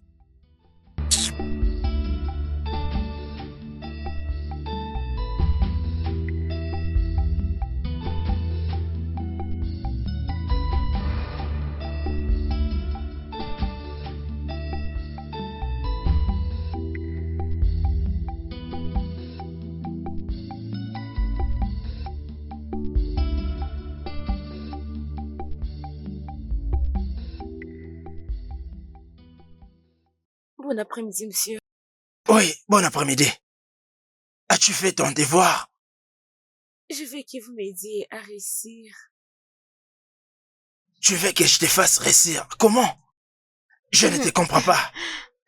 Speaker 1: Bon après-midi, monsieur.
Speaker 3: Oui, bon après-midi. As-tu fait ton devoir?
Speaker 1: Je veux que vous m'aidiez à réussir.
Speaker 3: Tu veux que je te fasse réussir? Comment? Je ne te comprends pas.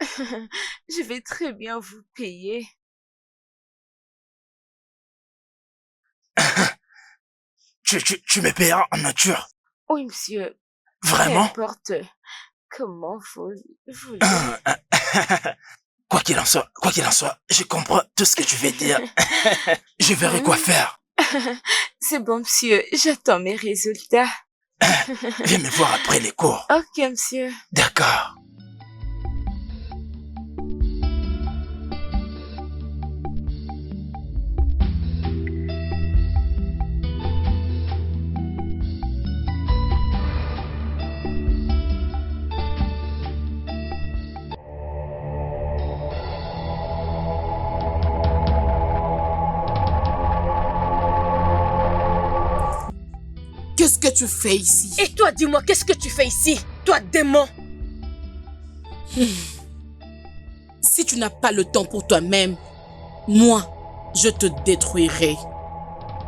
Speaker 1: Je vais très bien vous payer.
Speaker 3: Tu me payeras en nature.
Speaker 1: Oui, monsieur.
Speaker 3: Vraiment?
Speaker 1: Peu importe comment vous voulez.
Speaker 3: Quoi qu'il en soit, je comprends tout ce que tu veux dire. Je verrai quoi faire.
Speaker 1: C'est bon, monsieur. J'attends mes résultats.
Speaker 3: Viens me voir après les cours.
Speaker 1: Ok, monsieur.
Speaker 3: D'accord.
Speaker 2: Qu'est-ce que tu fais ici?
Speaker 11: et toi, dis-moi, qu'est-ce que tu fais ici? Toi, démon!
Speaker 2: Si tu n'as pas le temps pour toi-même, moi, je te détruirai.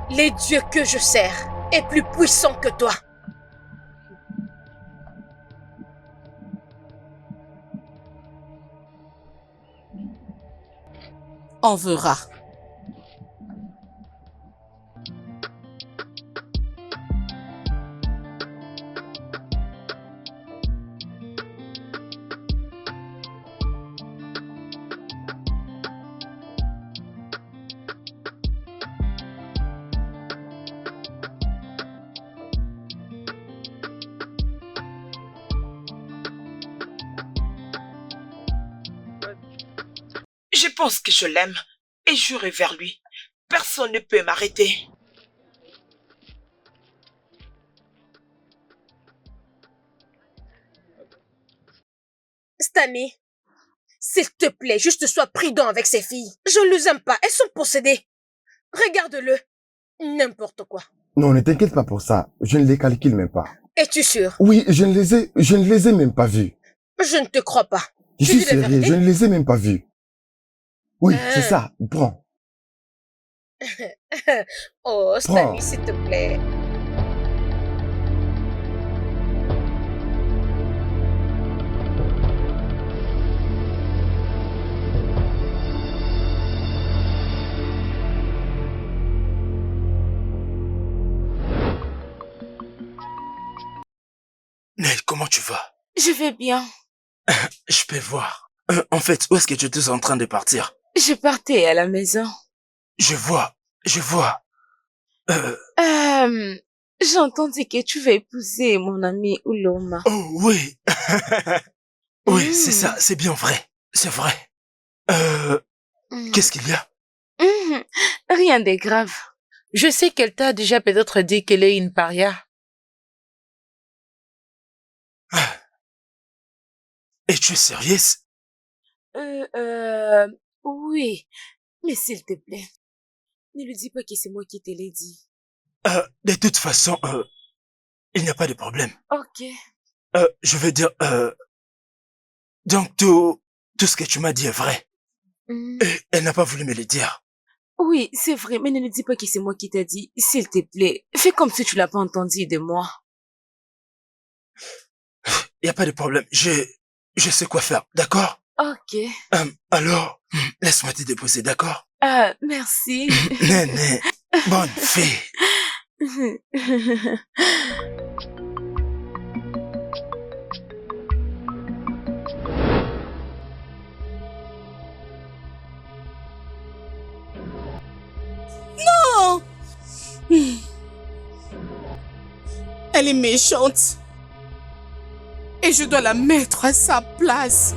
Speaker 11: Les dieux que je sers est plus puissant que toi.
Speaker 2: On verra.
Speaker 6: Je pense que je l'aime et j'irai vers lui. Personne ne peut m'arrêter.
Speaker 11: Stanley, s'il te plaît, juste sois prudent avec ces filles. Je ne les aime pas, elles sont possédées. Regarde-le. N'importe quoi.
Speaker 8: Non, ne t'inquiète pas pour ça. Je ne les calcule même pas.
Speaker 11: Es-tu sûr?
Speaker 8: Oui, je ne les ai même pas vus.
Speaker 11: Je ne te crois pas.
Speaker 8: Je
Speaker 11: Tu
Speaker 8: suis
Speaker 11: dis la
Speaker 8: sérieux,
Speaker 11: vérité?
Speaker 8: je ne les ai même pas vus. Oui, c'est ça. Prends.
Speaker 11: Oh, Stanley, s'il te plaît.
Speaker 3: Nel, comment tu vas?
Speaker 1: Je vais bien.
Speaker 3: Je peux voir. En fait, où est-ce que tu étais en train de partir?
Speaker 1: Je partais à la maison.
Speaker 3: Je vois.
Speaker 1: J'ai entendu que tu vas épouser mon ami Uloma.
Speaker 3: Oh oui. Oui, c'est ça, c'est bien vrai. C'est vrai. Qu'est-ce qu'il y a?
Speaker 1: Rien de grave.
Speaker 12: Je sais qu'elle t'a déjà peut-être dit qu'elle est une paria.
Speaker 3: Et tu es sérieuse?
Speaker 1: Oui. Mais s'il te plaît, ne lui dis pas que c'est moi qui te l'ai dit.
Speaker 3: De toute façon, il n'y a pas de problème.
Speaker 1: Ok.
Speaker 3: Je veux dire, donc tout ce que tu m'as dit est vrai. Et elle n'a pas voulu me le dire.
Speaker 1: Oui, c'est vrai, mais ne le dis pas que c'est moi qui t'ai dit. S'il te plaît, fais comme si tu l'as pas entendu de moi.
Speaker 3: Y a pas de problème. Je sais quoi faire, d'accord?
Speaker 1: Ok.
Speaker 3: Alors, laisse-moi te déposer, d'accord?
Speaker 1: Merci.
Speaker 3: Néné, bonne fille.
Speaker 2: Non! Elle est méchante. Et je dois la mettre à sa place.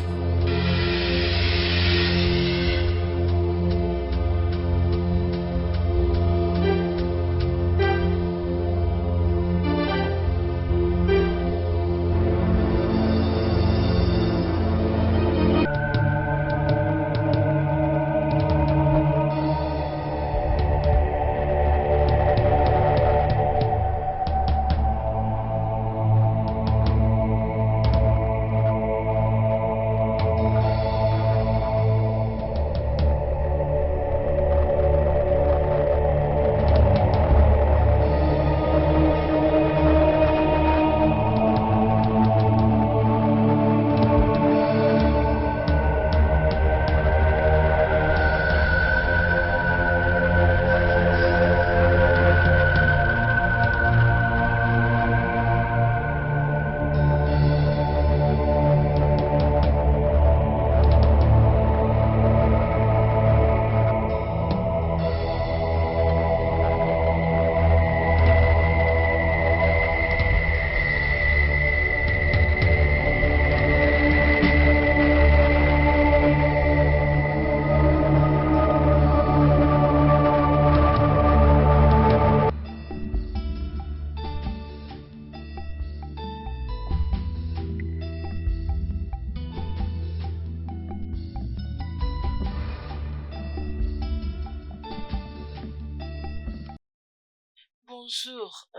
Speaker 6: Bonjour,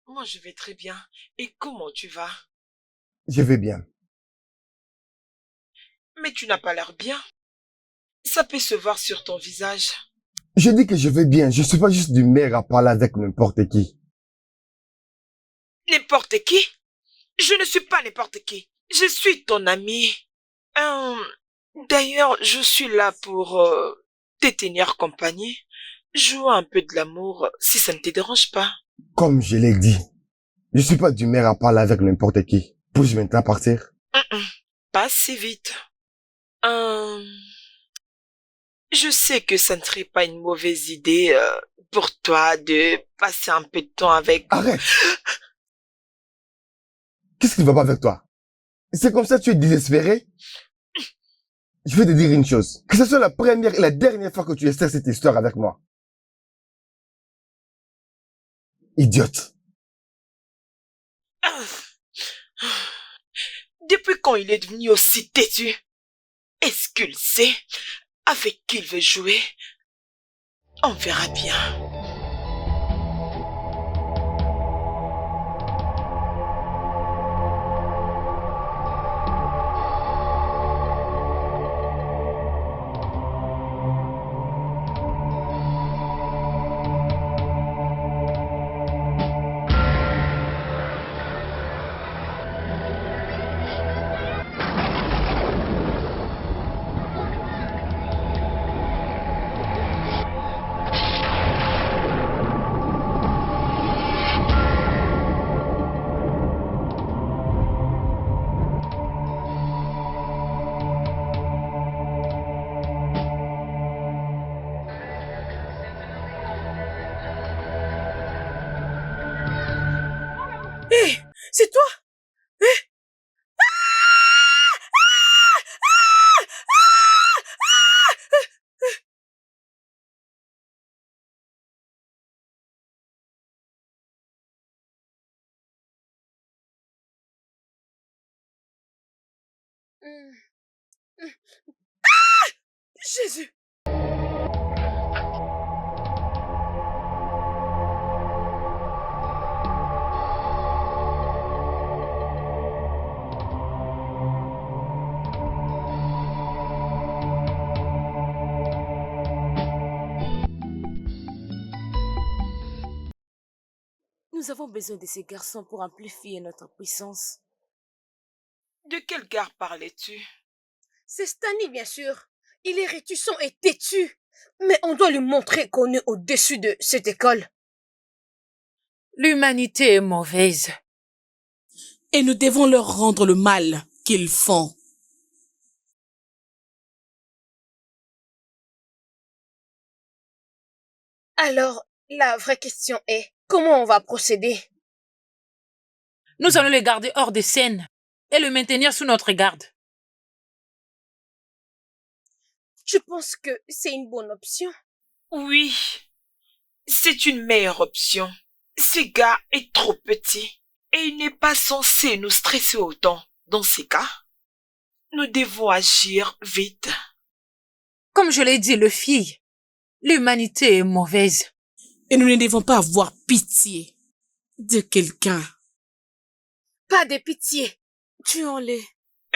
Speaker 6: moi je vais très bien. Et comment tu vas?
Speaker 8: Je vais bien.
Speaker 6: Mais tu n'as pas l'air bien. Ça peut se voir sur ton visage.
Speaker 8: Je dis que je vais bien. Je suis pas juste d'humeur à parler avec n'importe qui.
Speaker 6: N'importe qui? Je ne suis pas n'importe qui. Je suis ton ami. D'ailleurs, je suis là pour te tenir compagnie. Joue un peu de l'amour si ça ne te dérange pas.
Speaker 8: Comme je l'ai dit, je suis pas d'humeur à parler avec n'importe qui. Puis-je maintenant partir?
Speaker 6: Pas si vite. Je sais que ça ne serait pas une mauvaise idée pour toi de passer un peu de temps avec...
Speaker 8: Arrête! Qu'est-ce qui ne va pas avec toi? C'est comme ça que tu es désespéré? Je vais te dire une chose. Que ce soit la première et la dernière fois que tu essaies cette histoire avec moi. Idiote.
Speaker 6: Depuis quand il est devenu aussi têtu? Est-ce qu'il sait avec qui il veut jouer? On verra bien.
Speaker 11: C'est toi? Jésus!
Speaker 1: Nous avons besoin de ces garçons pour amplifier notre puissance.
Speaker 6: De quel gars parlais-tu?
Speaker 11: C'est Stanley, bien sûr. Il est réticent et têtu. Mais on doit lui montrer qu'on est au-dessus de cette école.
Speaker 12: L'humanité est mauvaise.
Speaker 2: Et nous devons leur rendre le mal qu'ils font.
Speaker 11: Alors, la vraie question est, comment on va procéder?
Speaker 12: Nous allons le garder hors de scène et le maintenir sous notre garde.
Speaker 11: Je pense que c'est une bonne option.
Speaker 6: Oui, c'est une meilleure option. Ce gars est trop petit et il n'est pas censé nous stresser autant. Dans ces cas, nous devons agir vite.
Speaker 12: Comme je l'ai dit, le fille, l'humanité est mauvaise.
Speaker 2: Et nous ne devons pas avoir pitié de quelqu'un.
Speaker 11: Pas de pitié.
Speaker 1: Tuons-les.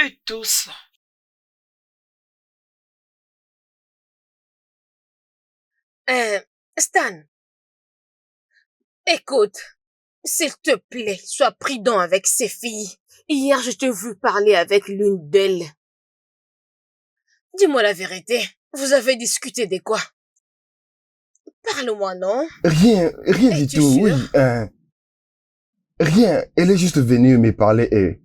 Speaker 6: Eux tous.
Speaker 11: Stan. Écoute, s'il te plaît, sois prudent avec ces filles. Hier, je t'ai vu parler avec l'une d'elles. Dis-moi la vérité. Vous avez discuté de quoi? Parle-moi, non?
Speaker 8: Rien du
Speaker 11: Es-tu
Speaker 8: tout,
Speaker 11: sûr?
Speaker 8: oui. Rien, elle est juste venue me parler et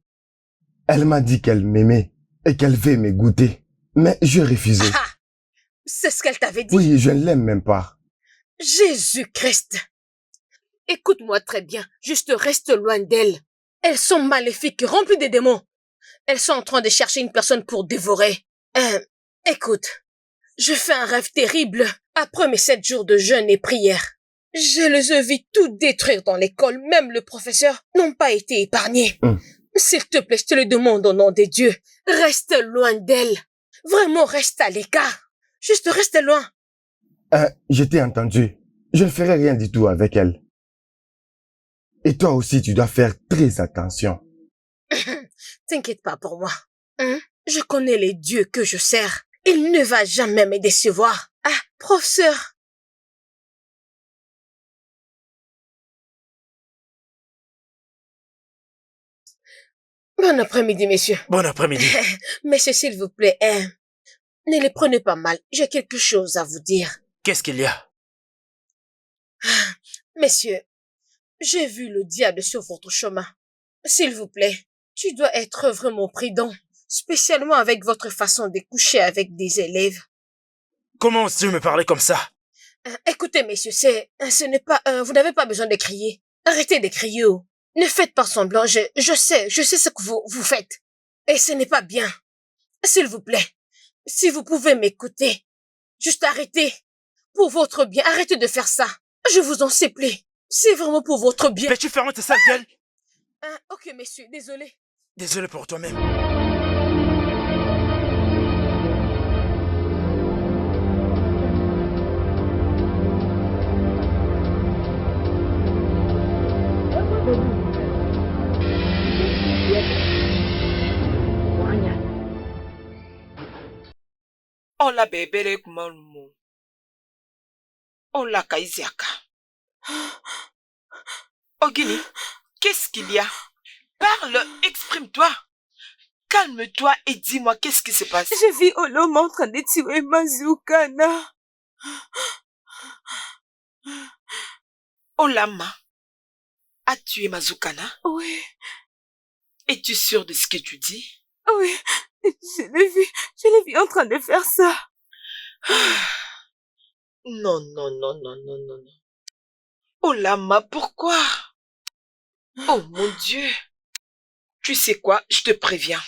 Speaker 8: elle m'a dit qu'elle m'aimait et qu'elle veut me goûter. Mais j'ai refusé.
Speaker 11: Ah, c'est ce qu'elle t'avait dit?
Speaker 8: Oui, je ne l'aime même pas.
Speaker 11: Jésus-Christ! Écoute-moi très bien, juste reste loin d'elles. Elles sont maléfiques, remplies de démons. Elles sont en train de chercher une personne pour dévorer. Écoute, je fais un rêve terrible après mes 7 jours de jeûne et prière. Je les ai vus tout détruire dans l'école, même le professeur n'ont pas été épargnés. S'il te plaît, je te le demande au nom de Dieu, reste loin d'elles. Vraiment, reste à l'écart. Juste reste loin.
Speaker 8: Je t'ai entendu. Je ne ferai rien du tout avec elle. Et toi aussi, tu dois faire très attention.
Speaker 11: T'inquiète pas pour moi. Je connais les dieux que je sers. Il ne va jamais me décevoir. Ah, professeur. Bon après-midi, messieurs.
Speaker 3: Bon après-midi.
Speaker 11: Messieurs, s'il vous plaît, ne les prenez pas mal. J'ai quelque chose à vous dire.
Speaker 3: Qu'est-ce qu'il y a?
Speaker 11: Messieurs, j'ai vu le diable sur votre chemin. S'il vous plaît, tu dois être vraiment prudent, spécialement avec votre façon de coucher avec des élèves.
Speaker 3: Comment oses-tu me parler comme ça?
Speaker 11: Écoutez, messieurs, ce n'est pas, vous n'avez pas besoin de crier. Arrêtez de crier. Ne faites pas semblant. Je sais ce que vous faites. Et ce n'est pas bien. S'il vous plaît, si vous pouvez m'écouter, juste arrêtez. Pour votre bien, arrêtez de faire ça. Je vous en supplie. C'est vraiment pour votre bien.
Speaker 3: Peux-tu fermer ta sale gueule?
Speaker 11: Ok, messieurs, désolé.
Speaker 3: Désolé pour toi-même.
Speaker 6: On la bébé malmo. On la kaisiaka. Ogini, qu'est-ce qu'il y a? Parle, exprime-toi. Calme-toi et dis-moi qu'est-ce qui se passe.
Speaker 1: J'ai vu Olom en train de tuer Mazukana.
Speaker 6: Olama a tué Mazukana?
Speaker 1: Oui.
Speaker 6: Es-tu sûr de ce que tu dis?
Speaker 1: Oui, je l'ai vu en train de faire ça.
Speaker 6: Non. Olama, pourquoi? Oh mon Dieu. Tu sais quoi, je te préviens.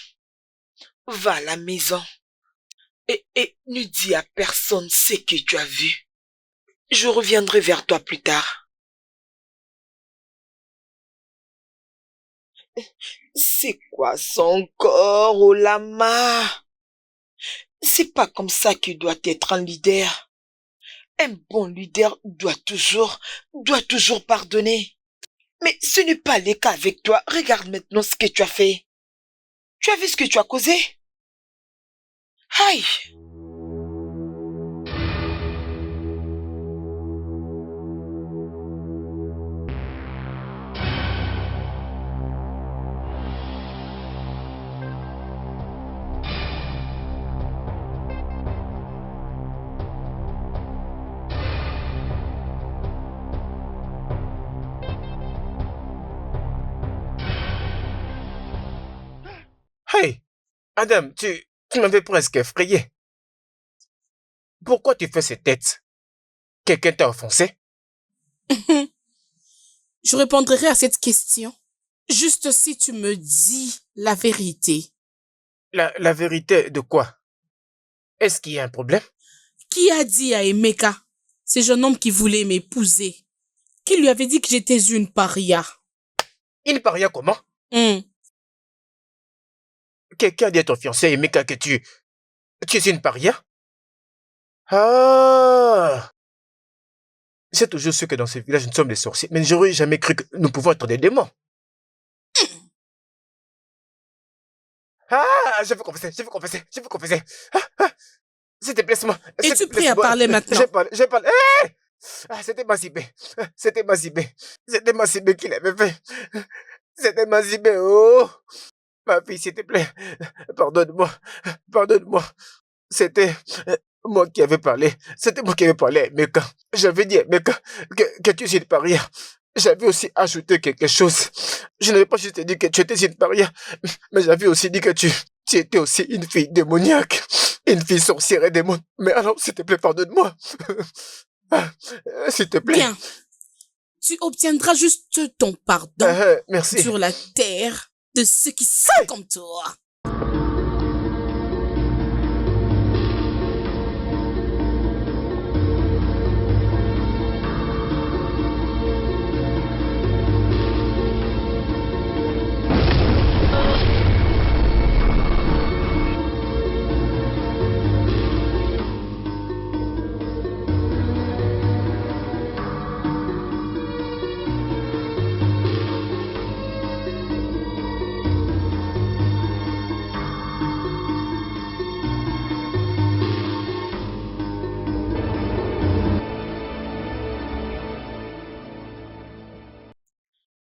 Speaker 6: Va à la maison et ne dis à personne ce que tu as vu. Je reviendrai vers toi plus tard. C'est quoi ça encore, Olama? C'est pas comme ça qu'il doit être un leader. Un bon leader doit toujours pardonner. Mais ce n'est pas le cas avec toi. Regarde maintenant ce que tu as fait. Tu as vu ce que tu as causé? Aïe!
Speaker 5: Adam, tu m'avais presque effrayé. Pourquoi tu fais cette tête? Quelqu'un t'a offensé?
Speaker 2: Je répondrai à cette question juste si tu me dis la vérité.
Speaker 5: La vérité de quoi? Est-ce qu'il y a un problème?
Speaker 2: Qui a dit à Emeka, ce jeune homme qui voulait m'épouser, qui lui avait dit que j'étais une paria?
Speaker 5: Une paria comment? Quelqu'un a dit à ton fiancé Emeka que tu es une paria? Ah! J'ai toujours su que dans ce village nous sommes des sorciers, mais j'aurais jamais cru que nous pouvons être des démons. Ah! Je veux confesser. S'il te plaît, c'est moi.
Speaker 2: Es-tu prêt à parler maintenant?
Speaker 5: J'ai parlé. Hey! Ah, c'était Mazibé qui l'avait fait. C'était Mazibé, oh! Ma fille, s'il te plaît, pardonne-moi. C'était moi qui avais parlé. C'était moi qui avais parlé à Emeka. J'avais dit à Emeka que tu es une paria. J'avais aussi ajouté quelque chose. Je n'avais pas juste dit que tu étais une paria, mais j'avais aussi dit que tu étais aussi une fille démoniaque. Une fille sorcière et démon. Mais alors, s'il te plaît, pardonne-moi. S'il te plaît.
Speaker 2: Bien. Tu obtiendras juste ton pardon
Speaker 5: merci.
Speaker 2: Sur la terre de ceux qui sont comme toi.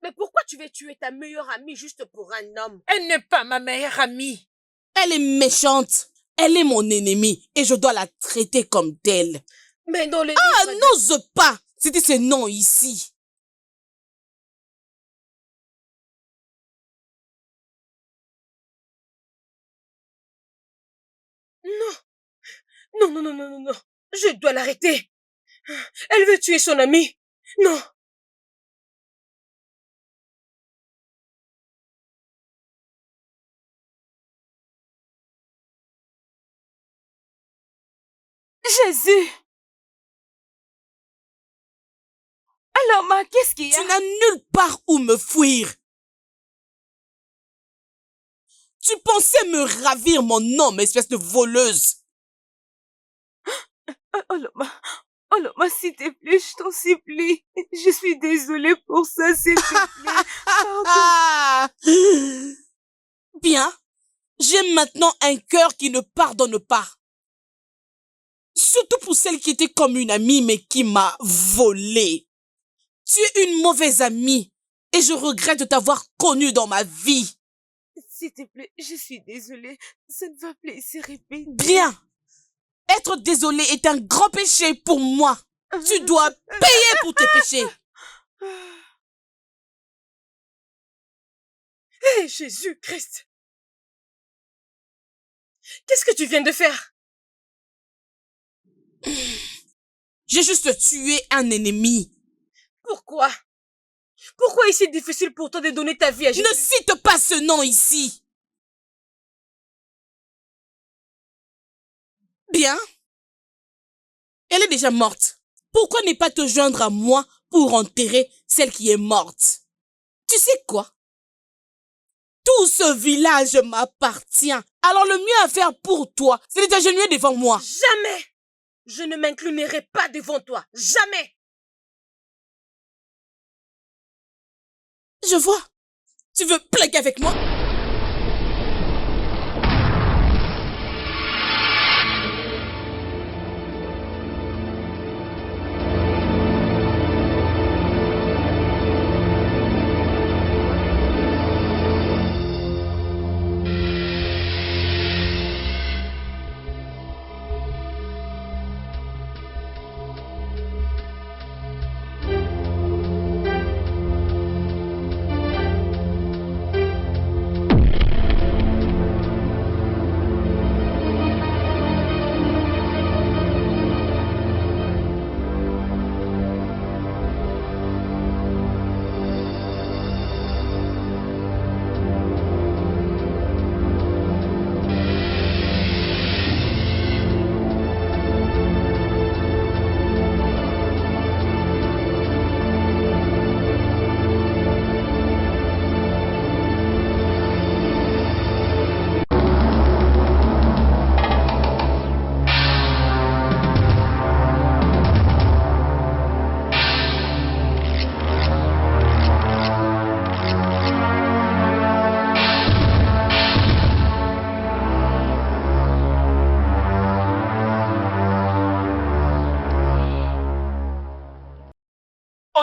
Speaker 11: Mais pourquoi tu veux tuer ta meilleure amie juste pour un homme?
Speaker 12: Elle n'est pas ma meilleure amie.
Speaker 2: Elle est méchante. Elle est mon ennemie et je dois la traiter comme telle.
Speaker 11: Mais dans les...
Speaker 2: Ah, n'ose pas. C'était ce nom ici.
Speaker 11: Non. Je dois l'arrêter. Elle veut tuer son amie. Non.
Speaker 1: Jésus! Alors, ma, qu'est-ce qu'il y a?
Speaker 2: Tu n'as nulle part où me fuir. Tu pensais me ravir mon homme, espèce de voleuse.
Speaker 1: Oh, Loma, s'il te plaît, je t'en supplie. Je suis désolée pour ça, s'il te plaît. Pardon.
Speaker 2: Bien. J'ai maintenant un cœur qui ne pardonne pas. Surtout pour celle qui était comme une amie mais qui m'a volé. Tu es une mauvaise amie et je regrette de t'avoir connue dans ma vie.
Speaker 1: S'il te plaît, je suis désolée. Ça ne va plus se répéter.
Speaker 2: Bien. Être désolé est un grand péché pour moi. Tu dois payer pour tes péchés.
Speaker 11: Hé, Jésus-Christ! Qu'est-ce que tu viens de faire?
Speaker 2: J'ai juste tué un ennemi.
Speaker 11: Pourquoi? Pourquoi est-il difficile pour toi de donner ta vie à Jésus?
Speaker 2: Ne cite pas ce nom ici. Bien. Elle est déjà morte. Pourquoi ne pas te joindre à moi pour enterrer celle qui est morte? Tu sais quoi? Tout ce village m'appartient. Alors le mieux à faire pour toi, c'est de t'agenouiller devant moi.
Speaker 11: Jamais! Je ne m'inclinerai pas devant toi. Jamais!
Speaker 2: Je vois. Tu veux plaquer avec moi?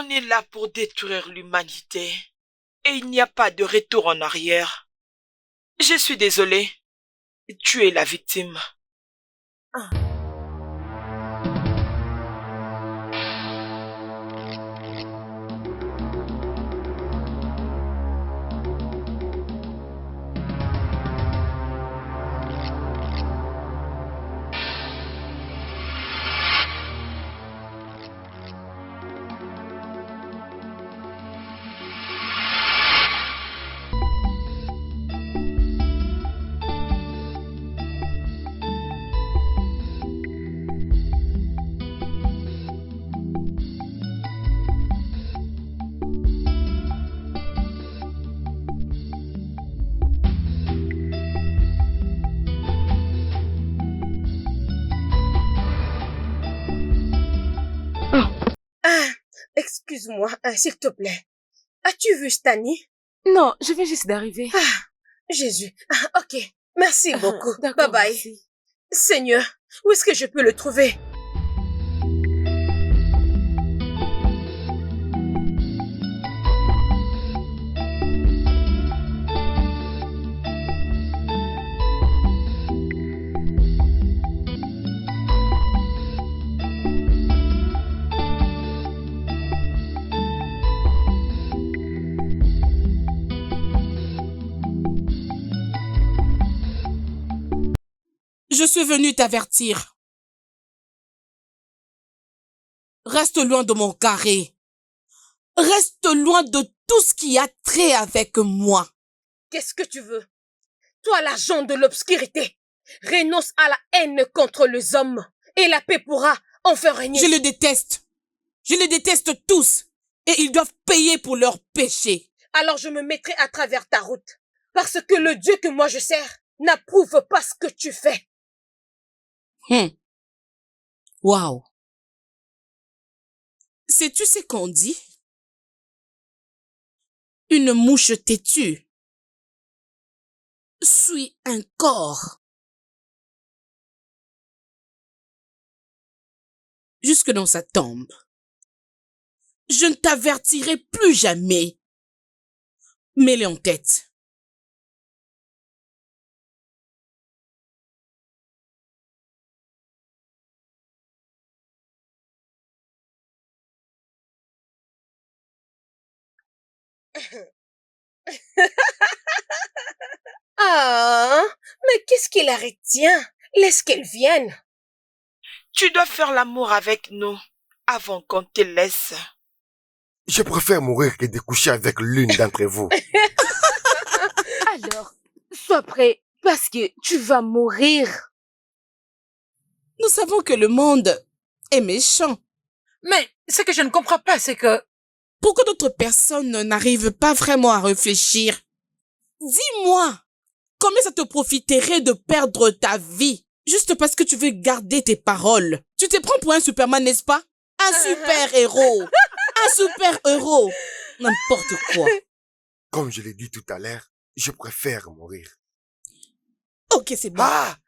Speaker 6: On est là pour détruire l'humanité. Et il n'y a pas de retour en arrière. Je suis désolée. Tu es la victime.
Speaker 11: Excuse-moi, s'il te plaît. As-tu vu Stani?
Speaker 1: Non, je viens juste d'arriver.
Speaker 11: Jésus. Ok. Merci beaucoup. Bye
Speaker 1: D'accord,
Speaker 11: bye.
Speaker 1: merci.
Speaker 11: Seigneur, où est-ce que je peux le trouver?
Speaker 2: Je suis venu t'avertir. Reste loin de mon carré. Reste loin de tout ce qui a trait avec moi.
Speaker 11: Qu'est-ce que tu veux? Toi, l'agent de l'obscurité, renonce à la haine contre les hommes et la paix pourra enfin régner.
Speaker 2: Je les déteste. Je les déteste tous. Et ils doivent payer pour leurs péchés.
Speaker 11: Alors je me mettrai à travers ta route. Parce que le Dieu que moi je sers n'approuve pas ce que tu fais.
Speaker 2: Waouh. Sais-tu ce qu'on dit? Une mouche têtue suit un corps jusque dans sa tombe. Je ne t'avertirai plus jamais. Mets-les en tête.
Speaker 11: Ah, mais qu'est-ce qui la retient? Laisse qu'elle vienne.
Speaker 6: Tu dois faire l'amour avec nous avant qu'on te laisse.
Speaker 9: Je préfère mourir que de coucher avec l'une d'entre vous.
Speaker 1: Alors, sois prêt parce que tu vas mourir.
Speaker 2: Nous savons que le monde est méchant.
Speaker 12: Mais ce que je ne comprends pas, c'est que...
Speaker 2: Pourquoi d'autres personnes n'arrivent pas vraiment à réfléchir? Dis-moi, combien ça te profiterait de perdre ta vie juste parce que tu veux garder tes paroles? Tu te prends pour un Superman, n'est-ce pas? Un super-héros. Un super-héros. N'importe quoi.
Speaker 9: Comme je l'ai dit tout à l'heure, je préfère mourir.
Speaker 2: Ok, c'est bon.
Speaker 9: Ah!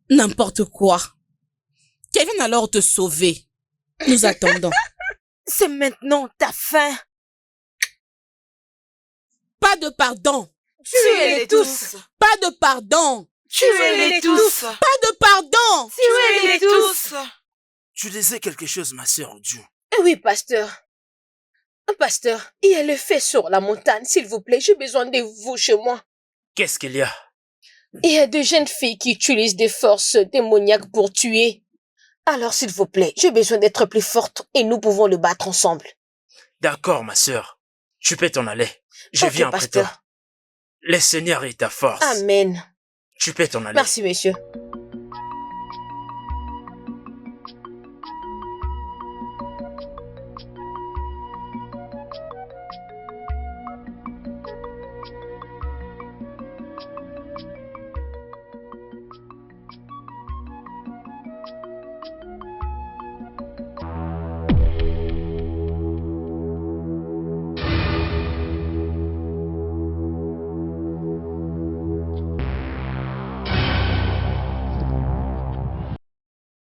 Speaker 2: N'importe quoi. Qu'elle vienne alors te sauver. Nous attendons.
Speaker 1: C'est maintenant ta fin.
Speaker 2: Pas de pardon.
Speaker 1: Tuez-les tous.
Speaker 2: Pas de pardon.
Speaker 1: Tuez-les tous.
Speaker 2: Pas de pardon.
Speaker 1: Tuez-les tous.
Speaker 3: Tu disais quelque chose, ma sœur Dieu.
Speaker 11: Oui, pasteur. Pasteur, il y a le feu sur la montagne, s'il vous plaît. J'ai besoin de vous chez moi.
Speaker 3: Qu'est-ce qu'il y a?
Speaker 11: Il y a de jeunes filles qui utilisent des forces démoniaques pour tuer. Alors, s'il vous plaît, j'ai besoin d'être plus forte et nous pouvons le battre ensemble.
Speaker 3: D'accord, ma sœur. Tu peux t'en aller. Je
Speaker 11: Ok,
Speaker 3: viens après
Speaker 11: pasteur.
Speaker 3: toi. Le Seigneur est ta force.
Speaker 11: Amen.
Speaker 3: Tu peux t'en aller.
Speaker 11: Merci, monsieur.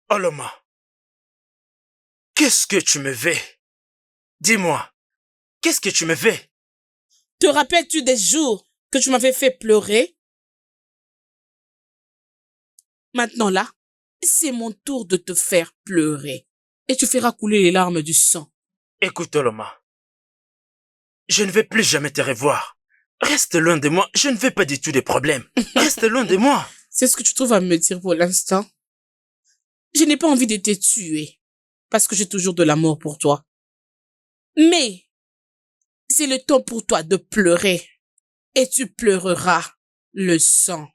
Speaker 3: Oloma, qu'est-ce que tu me veux? Dis-moi, qu'est-ce que tu me veux?
Speaker 2: Te rappelles-tu des jours que tu m'avais fait pleurer? Maintenant là, c'est mon tour de te faire pleurer. Et tu feras couler les larmes du sang.
Speaker 3: Écoute, Oloma, je ne vais plus jamais te revoir. Reste loin de moi, je ne veux pas du tout des problèmes. Reste loin de moi.
Speaker 2: C'est ce que tu trouves à me dire pour l'instant? Je n'ai pas envie de te tuer, parce que j'ai toujours de l'amour pour toi. Mais, c'est le temps pour toi de pleurer, et tu pleureras le sang.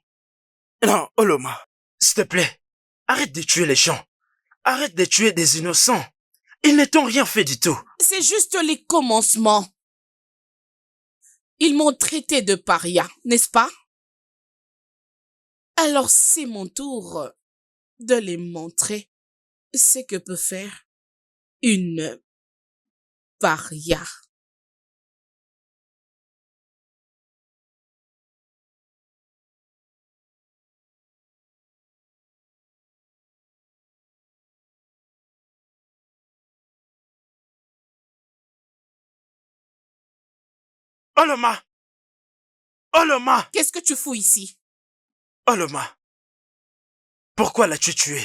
Speaker 3: Non, Oloma, s'il te plaît, arrête de tuer les gens. Arrête de tuer des innocents. Ils ne t'ont rien fait du tout.
Speaker 2: C'est juste les commencements. Ils m'ont traité de paria, n'est-ce pas? Alors c'est mon tour de les montrer ce que peut faire une paria.
Speaker 3: Oloma! Oloma!
Speaker 2: Qu'est-ce que tu fous ici?
Speaker 3: Oloma! Pourquoi l'as-tu tué?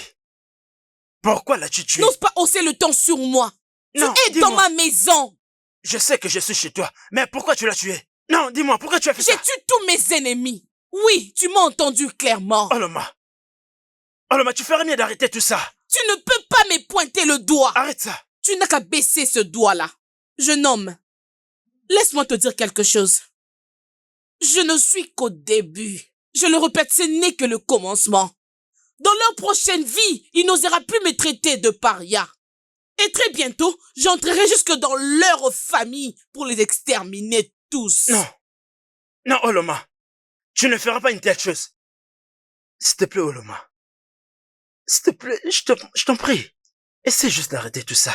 Speaker 3: Pourquoi l'as-tu tué?
Speaker 2: N'ose pas hausser le ton sur moi.
Speaker 3: Non,
Speaker 2: tu es dans ma maison.
Speaker 3: Je sais que je suis chez toi, mais pourquoi tu l'as tué? Non, dis-moi, pourquoi tu as fait ça?
Speaker 2: J'ai tué tous mes ennemis. Oui, tu m'as entendu clairement.
Speaker 3: Oloma! Oloma, tu ferais mieux d'arrêter tout ça.
Speaker 2: Tu ne peux pas me pointer le doigt.
Speaker 3: Arrête ça.
Speaker 2: Tu n'as qu'à baisser ce doigt-là. Jeune homme, laisse-moi te dire quelque chose. Je ne suis qu'au début. Je le répète, ce n'est que le commencement. Dans leur prochaine vie, ils n'osera plus me traiter de paria. Et très bientôt, j'entrerai jusque dans leur famille pour les exterminer tous.
Speaker 3: Non. Non, Oloma. Tu ne feras pas une telle chose. S'il te plaît, Oloma. S'il te plaît, je t'en prie. Essaie juste d'arrêter tout ça.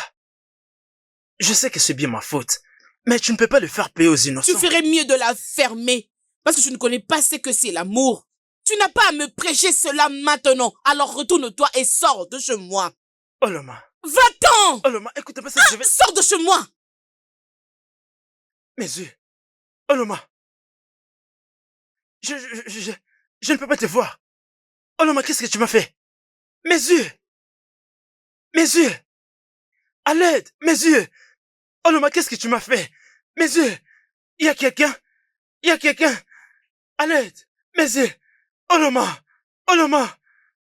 Speaker 3: Je sais que c'est bien ma faute, mais tu ne peux pas le faire payer aux innocents.
Speaker 2: Tu ferais mieux de la fermer, parce que tu ne connais pas ce que c'est l'amour. Tu n'as pas à me prêcher cela maintenant, alors retourne-toi et sors de chez moi.
Speaker 3: Oloma.
Speaker 2: Va-t'en!
Speaker 3: Oloma, écoute pas ça, je vais...
Speaker 2: Sors de chez moi!
Speaker 3: Mes yeux. Oloma. Je ne peux pas te voir. Oloma, qu'est-ce que tu m'as fait? Mes yeux. Mes yeux. À l'aide, mes yeux. Oloma, qu'est-ce que tu m'as fait? Mes yeux. Il y a quelqu'un. Il y a quelqu'un. À l'aide, mes yeux. Oloma. Oloma.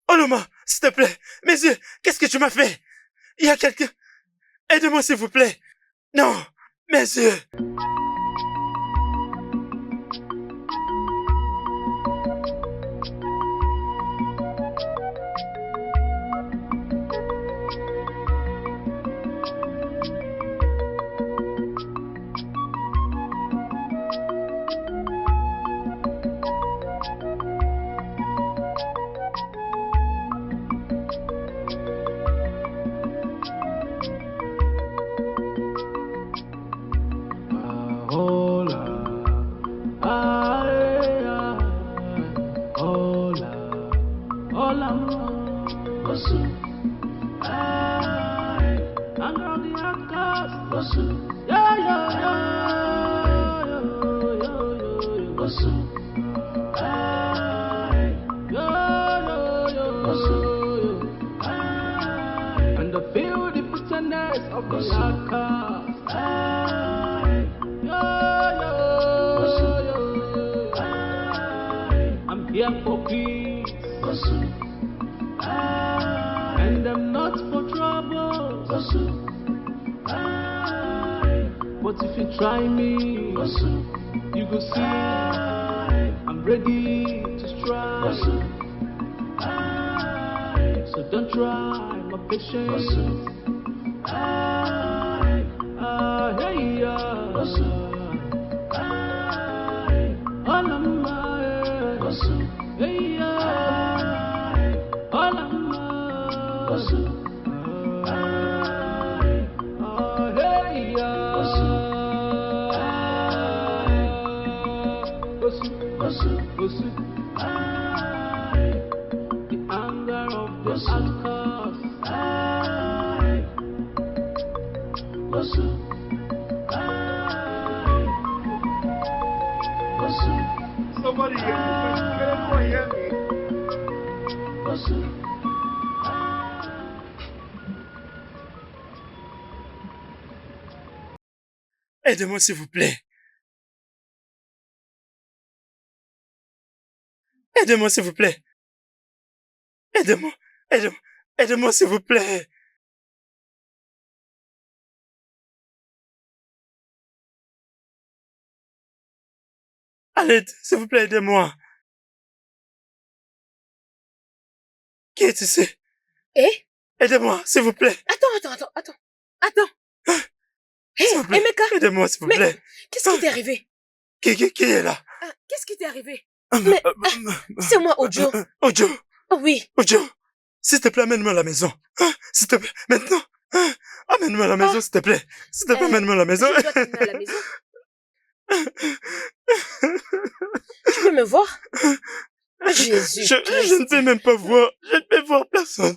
Speaker 3: Oloma, s'il te plaît. Mes yeux, qu'est-ce que tu m'as fait? Il y a quelqu'un. Aide-moi, s'il vous plaît. Non, mes yeux.
Speaker 10: Somebody hear me. Can anyone hear me?
Speaker 3: Aidez-moi, s'il vous plaît. Aidez-moi, s'il vous plaît. Aidez-moi, aidez-moi, aidez-moi, s'il vous plaît. Allez, s'il vous plaît, aidez-moi. Qui est ici?
Speaker 11: Eh?
Speaker 3: Aidez-moi, s'il vous plaît.
Speaker 11: Attends.
Speaker 3: S'il vous plaît,
Speaker 11: Emeka.
Speaker 3: aidez-moi, s'il vous
Speaker 11: Mais
Speaker 3: plaît.
Speaker 11: qu'est-ce qui t'est arrivé?
Speaker 3: Qui est là?
Speaker 11: Qu'est-ce qui t'est arrivé? Mais c'est moi, Ojo.
Speaker 3: Ojo.
Speaker 11: Oui.
Speaker 3: Ojo, s'il te plaît, amène-moi à la maison. S'il te plaît, maintenant. Amène-moi à la maison, s'il te plaît. S'il te plaît, amène-moi à la maison.
Speaker 11: Je dois t'amener à la maison. Tu peux me voir? Jésus.
Speaker 3: Je ne peux même pas voir. Je ne peux voir personne.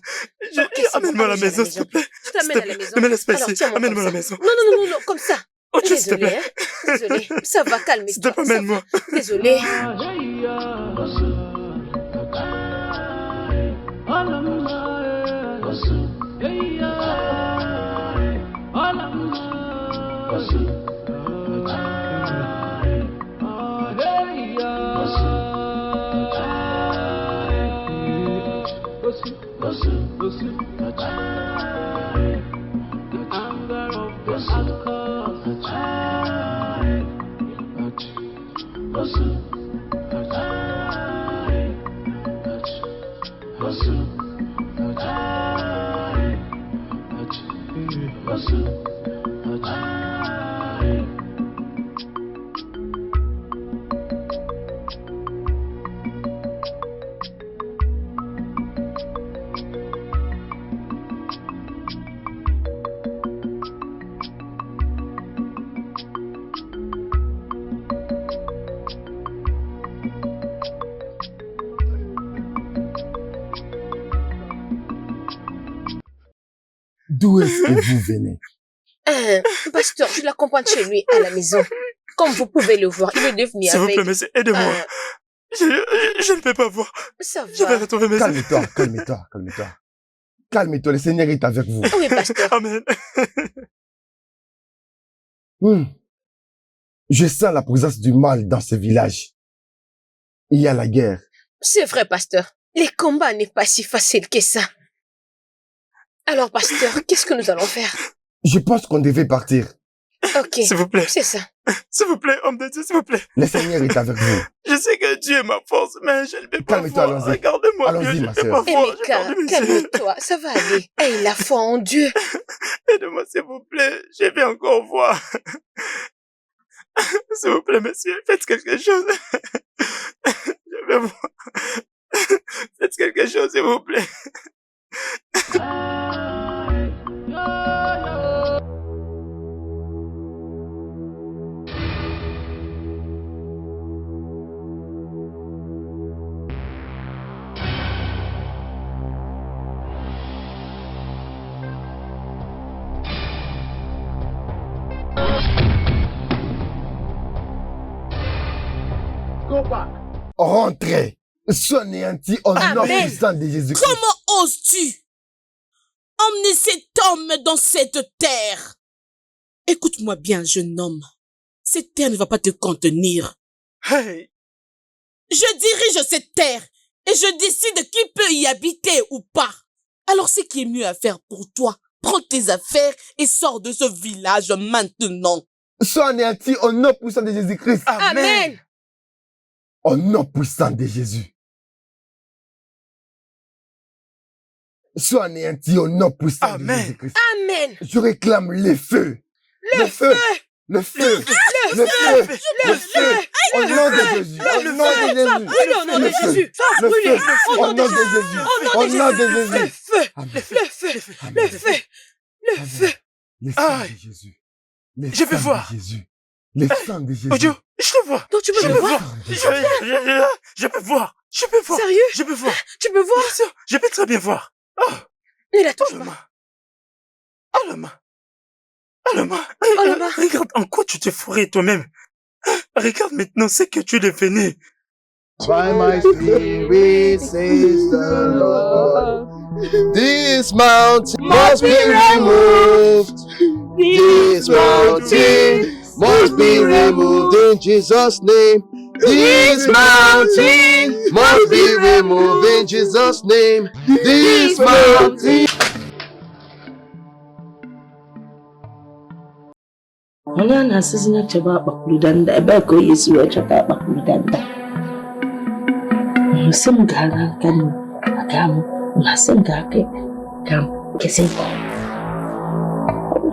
Speaker 3: Amène-moi à la maison, s'il te plaît.
Speaker 11: Je t'amène à la maison.
Speaker 3: Ne me laisse pas
Speaker 11: Alors,
Speaker 3: ici.
Speaker 11: tiens-moi
Speaker 3: Amène-moi à la
Speaker 11: comme
Speaker 3: maison.
Speaker 11: ça. Non, comme ça.
Speaker 3: Ojo, s'il te
Speaker 11: Désolée,
Speaker 3: plaît.
Speaker 11: hein. Désolée. Ça va, calme-toi.
Speaker 3: S'il te plaît, amène-moi.
Speaker 11: Désolée.
Speaker 8: D'où est-ce que vous venez?
Speaker 11: Pasteur, je l'accompagne chez lui à la maison. Comme vous pouvez le voir, il est devenu
Speaker 3: S'il vous
Speaker 11: avec...
Speaker 3: plaît, monsieur, aidez-moi. Je ne peux pas voir.
Speaker 11: Ça va.
Speaker 3: Je vais retrouver mes
Speaker 8: Calme-toi. Calme-toi, le Seigneur est avec vous.
Speaker 11: Oui, pasteur.
Speaker 3: Amen.
Speaker 8: Je sens la présence du mal dans ce village. Il y a la guerre.
Speaker 11: C'est vrai, pasteur. Les combats n'est pas si facile que ça. Alors, pasteur, qu'est-ce que nous allons faire?
Speaker 8: Je pense qu'on devait partir.
Speaker 11: Ok.
Speaker 3: S'il vous plaît.
Speaker 11: C'est ça.
Speaker 3: S'il vous plaît, homme de Dieu, s'il vous plaît.
Speaker 8: Le Seigneur est avec vous.
Speaker 3: Je sais que Dieu est ma force, mais je ne peux pas
Speaker 8: Calme-toi,
Speaker 3: voir.
Speaker 8: allons-y.
Speaker 3: Regardez-moi bien,
Speaker 8: Allons-y,
Speaker 3: je
Speaker 8: ma
Speaker 3: ne peux
Speaker 8: sœur.
Speaker 3: pas voir.
Speaker 11: Emeka, calme-toi, ça va aller. Aie la foi en Dieu.
Speaker 3: Aidez-moi, s'il vous plaît. Je vais encore voir. S'il vous plaît, monsieur, faites quelque chose. Je vais voir. Faites quelque chose, s'il vous plaît.
Speaker 8: Rentrez. Sois anéanti au nom puissant de Jésus-Christ.
Speaker 2: Comment oses-tu emmener cet homme dans cette terre? Écoute-moi bien, jeune homme. Cette terre ne va pas te contenir.
Speaker 3: Hey.
Speaker 2: Je dirige cette terre et je décide qui peut y habiter ou pas. Alors ce qui est mieux à faire pour toi, prends tes affaires et sors de ce village maintenant.
Speaker 8: Sois anéanti au nom puissant de Jésus-Christ.
Speaker 11: Amen.
Speaker 8: Au nom puissant de Jésus. Sois anéanti au nom puissant de Jésus-Christ.
Speaker 11: Amen.
Speaker 8: Je réclame le feu. Le feu. Le feu. Le feu. Le feu. Au nom de Jésus. Au nom de Jésus.
Speaker 11: Au nom de Jésus.
Speaker 8: Le feu. Au nom de Jésus. Au nom de Jésus.
Speaker 11: Le feu. Le feu. Le feu.
Speaker 8: Le sang de Jésus.
Speaker 3: Je peux voir.
Speaker 8: Le sang de Jésus.
Speaker 3: Ojo, je te vois.
Speaker 11: Donc tu peux me voir?
Speaker 3: Je peux voir. Je peux voir.
Speaker 11: Sérieux?
Speaker 3: Je peux voir.
Speaker 11: Tu peux voir?
Speaker 3: Bien sûr, je peux très bien voir. Oh.
Speaker 11: Il a tout.
Speaker 3: Oh, la main. Oh, la main. Alama,
Speaker 11: Alama.
Speaker 3: regarde en quoi tu t'es fourré toi-même. Regarde maintenant ce que tu es devenu.
Speaker 13: By my spirit, says the Lord, this mountain must be removed. This mountain must be removed in Jesus' name. This mountain must be removed in Jesus' name. This mountain.
Speaker 7: Wala na sisi na chaba bakudanda ebe ko Yesu wa chata bakudanda. Musem gara kan agam masem gake kam kesen ko.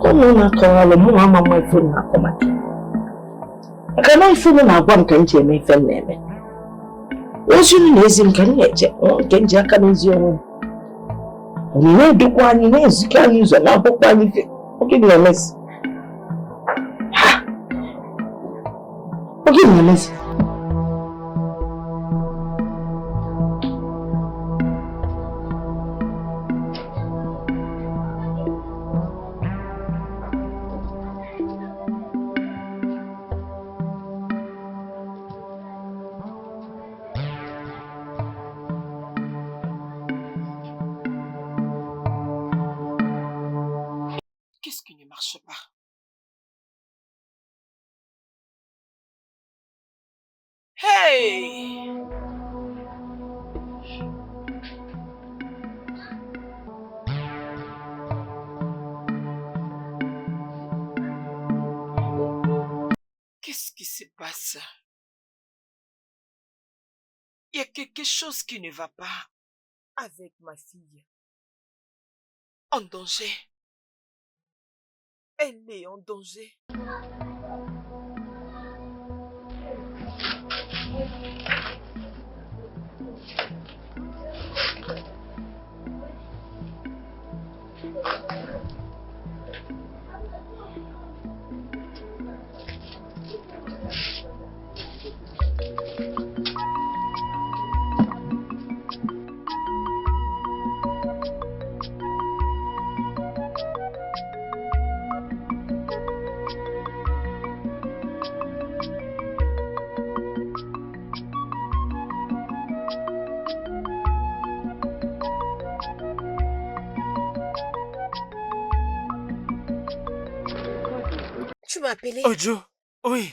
Speaker 7: Kono na kawala mu mama mo ifu na komati. Kana ifu na agwam kan je me fen neme. Wosu ni nezim kan yeje on kenje aka nzi on. Oni na dukwa ni na zika ni zo na bokwa ni fe. Okay na mes. Okay, Mamas.
Speaker 6: Qu'est-ce qui ne marche pas? Hey! Qu'est-ce qui se passe? Il y a quelque chose qui ne va pas avec ma fille. En danger. Elle est en danger.
Speaker 11: Tu m'as appelé?
Speaker 3: Ojo, oui.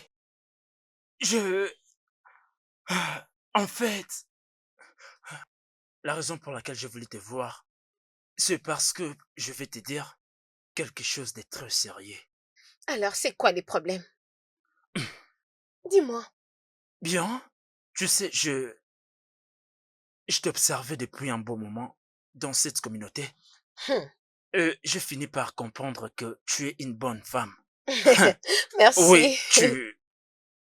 Speaker 3: En fait, la raison pour laquelle je voulais te voir, c'est parce que je vais te dire quelque chose de très sérieux.
Speaker 11: Alors, c'est quoi les problèmes? Dis-moi.
Speaker 3: Bien, tu sais, je t'observais depuis un bon moment dans cette communauté. J'ai fini par comprendre que tu es une bonne femme.
Speaker 11: Merci.
Speaker 3: Oui,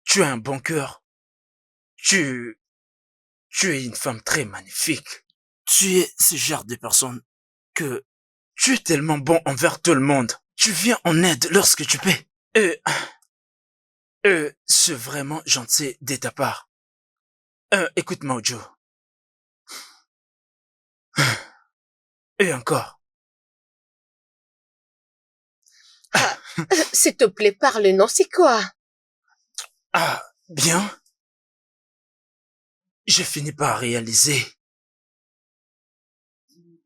Speaker 3: tu as un bon cœur. Tu es une femme très magnifique. Tu es ce genre de personne que tu es tellement bon envers tout le monde. Tu viens en aide lorsque tu peux. C'est vraiment gentil de ta part. Écoute-moi, Ojo. Et encore.
Speaker 11: S'il te plaît, parle, non, c'est quoi?
Speaker 3: Ah, bien. J'ai fini par réaliser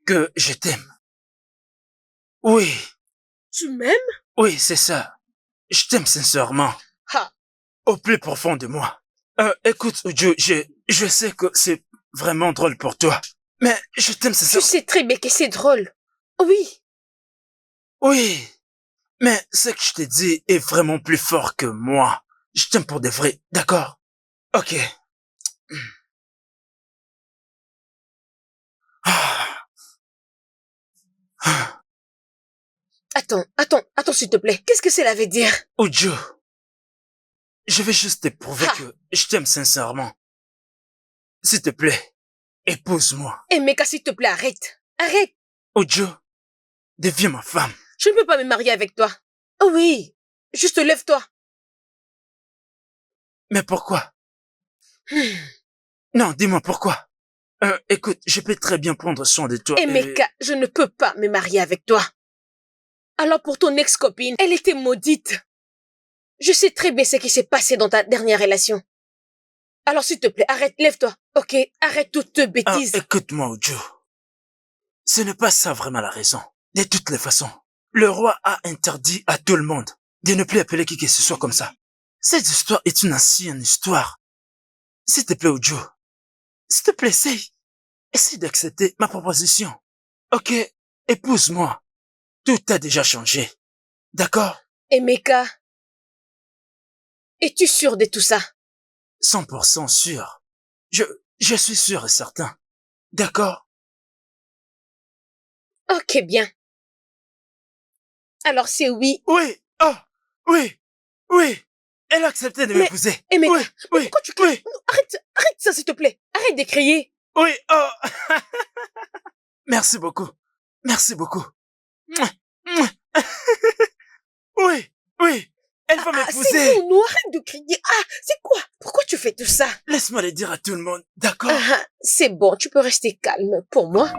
Speaker 3: que je t'aime. Oui.
Speaker 11: Tu m'aimes?
Speaker 3: Oui, c'est ça. Je t'aime sincèrement. Au plus profond de moi. Écoute, Ojo, je sais que c'est vraiment drôle pour toi. Mais je t'aime sincèrement.
Speaker 11: Tu sais très bien que c'est drôle. Oui.
Speaker 3: Oui. Mais ce que je te dis est vraiment plus fort que moi. Je t'aime pour de vrai, d'accord? Ok.
Speaker 11: Attends, s'il te plaît. Qu'est-ce que cela veut dire?
Speaker 3: Ojo, je vais juste te prouver que je t'aime sincèrement. S'il te plaît, épouse-moi.
Speaker 11: Emeka, s'il te plaît, arrête. Arrête.
Speaker 3: Ojo, deviens ma femme.
Speaker 11: Je ne peux pas me marier avec toi. Oh oui. Juste lève-toi.
Speaker 3: Mais pourquoi? Non, dis-moi pourquoi. Écoute, je peux très bien prendre soin de toi.
Speaker 11: Emeka, je ne peux pas me marier avec toi. Alors pour ton ex-copine, elle était maudite. Je sais très bien ce qui s'est passé dans ta dernière relation. Alors s'il te plaît, arrête, lève-toi. Ok, arrête toutes tes bêtises.
Speaker 3: Écoute-moi, Ojo. Ce n'est pas ça vraiment la raison. De toutes les façons, le roi a interdit à tout le monde de ne plus appeler qui que ce soit comme ça. Cette histoire est une ancienne histoire. S'il te plaît, Ojo. S'il te plaît, essaye d'accepter ma proposition. Ok, épouse-moi. Tout a déjà changé. D'accord?
Speaker 11: Emeka, es-tu sûr de tout ça?
Speaker 3: 100% sûr. Je suis sûr et certain. D'accord?
Speaker 11: Ok, bien. Alors c'est oui.
Speaker 3: Oui, oh, oui, oui. Elle a accepté de m'épouser.
Speaker 11: Emeka,
Speaker 3: oui, oui,
Speaker 11: pourquoi tu cries? Non, arrête ça s'il te plaît. Arrête de crier.
Speaker 3: Oui, oh. Merci beaucoup. Merci beaucoup. Oui, oui. Elle va m'épouser.
Speaker 11: C'est bon, nous, arrête de crier. Ah, c'est quoi? Pourquoi tu fais tout ça?
Speaker 3: Laisse-moi le dire à tout le monde, d'accord?
Speaker 11: C'est bon, tu peux rester calme. Pour moi,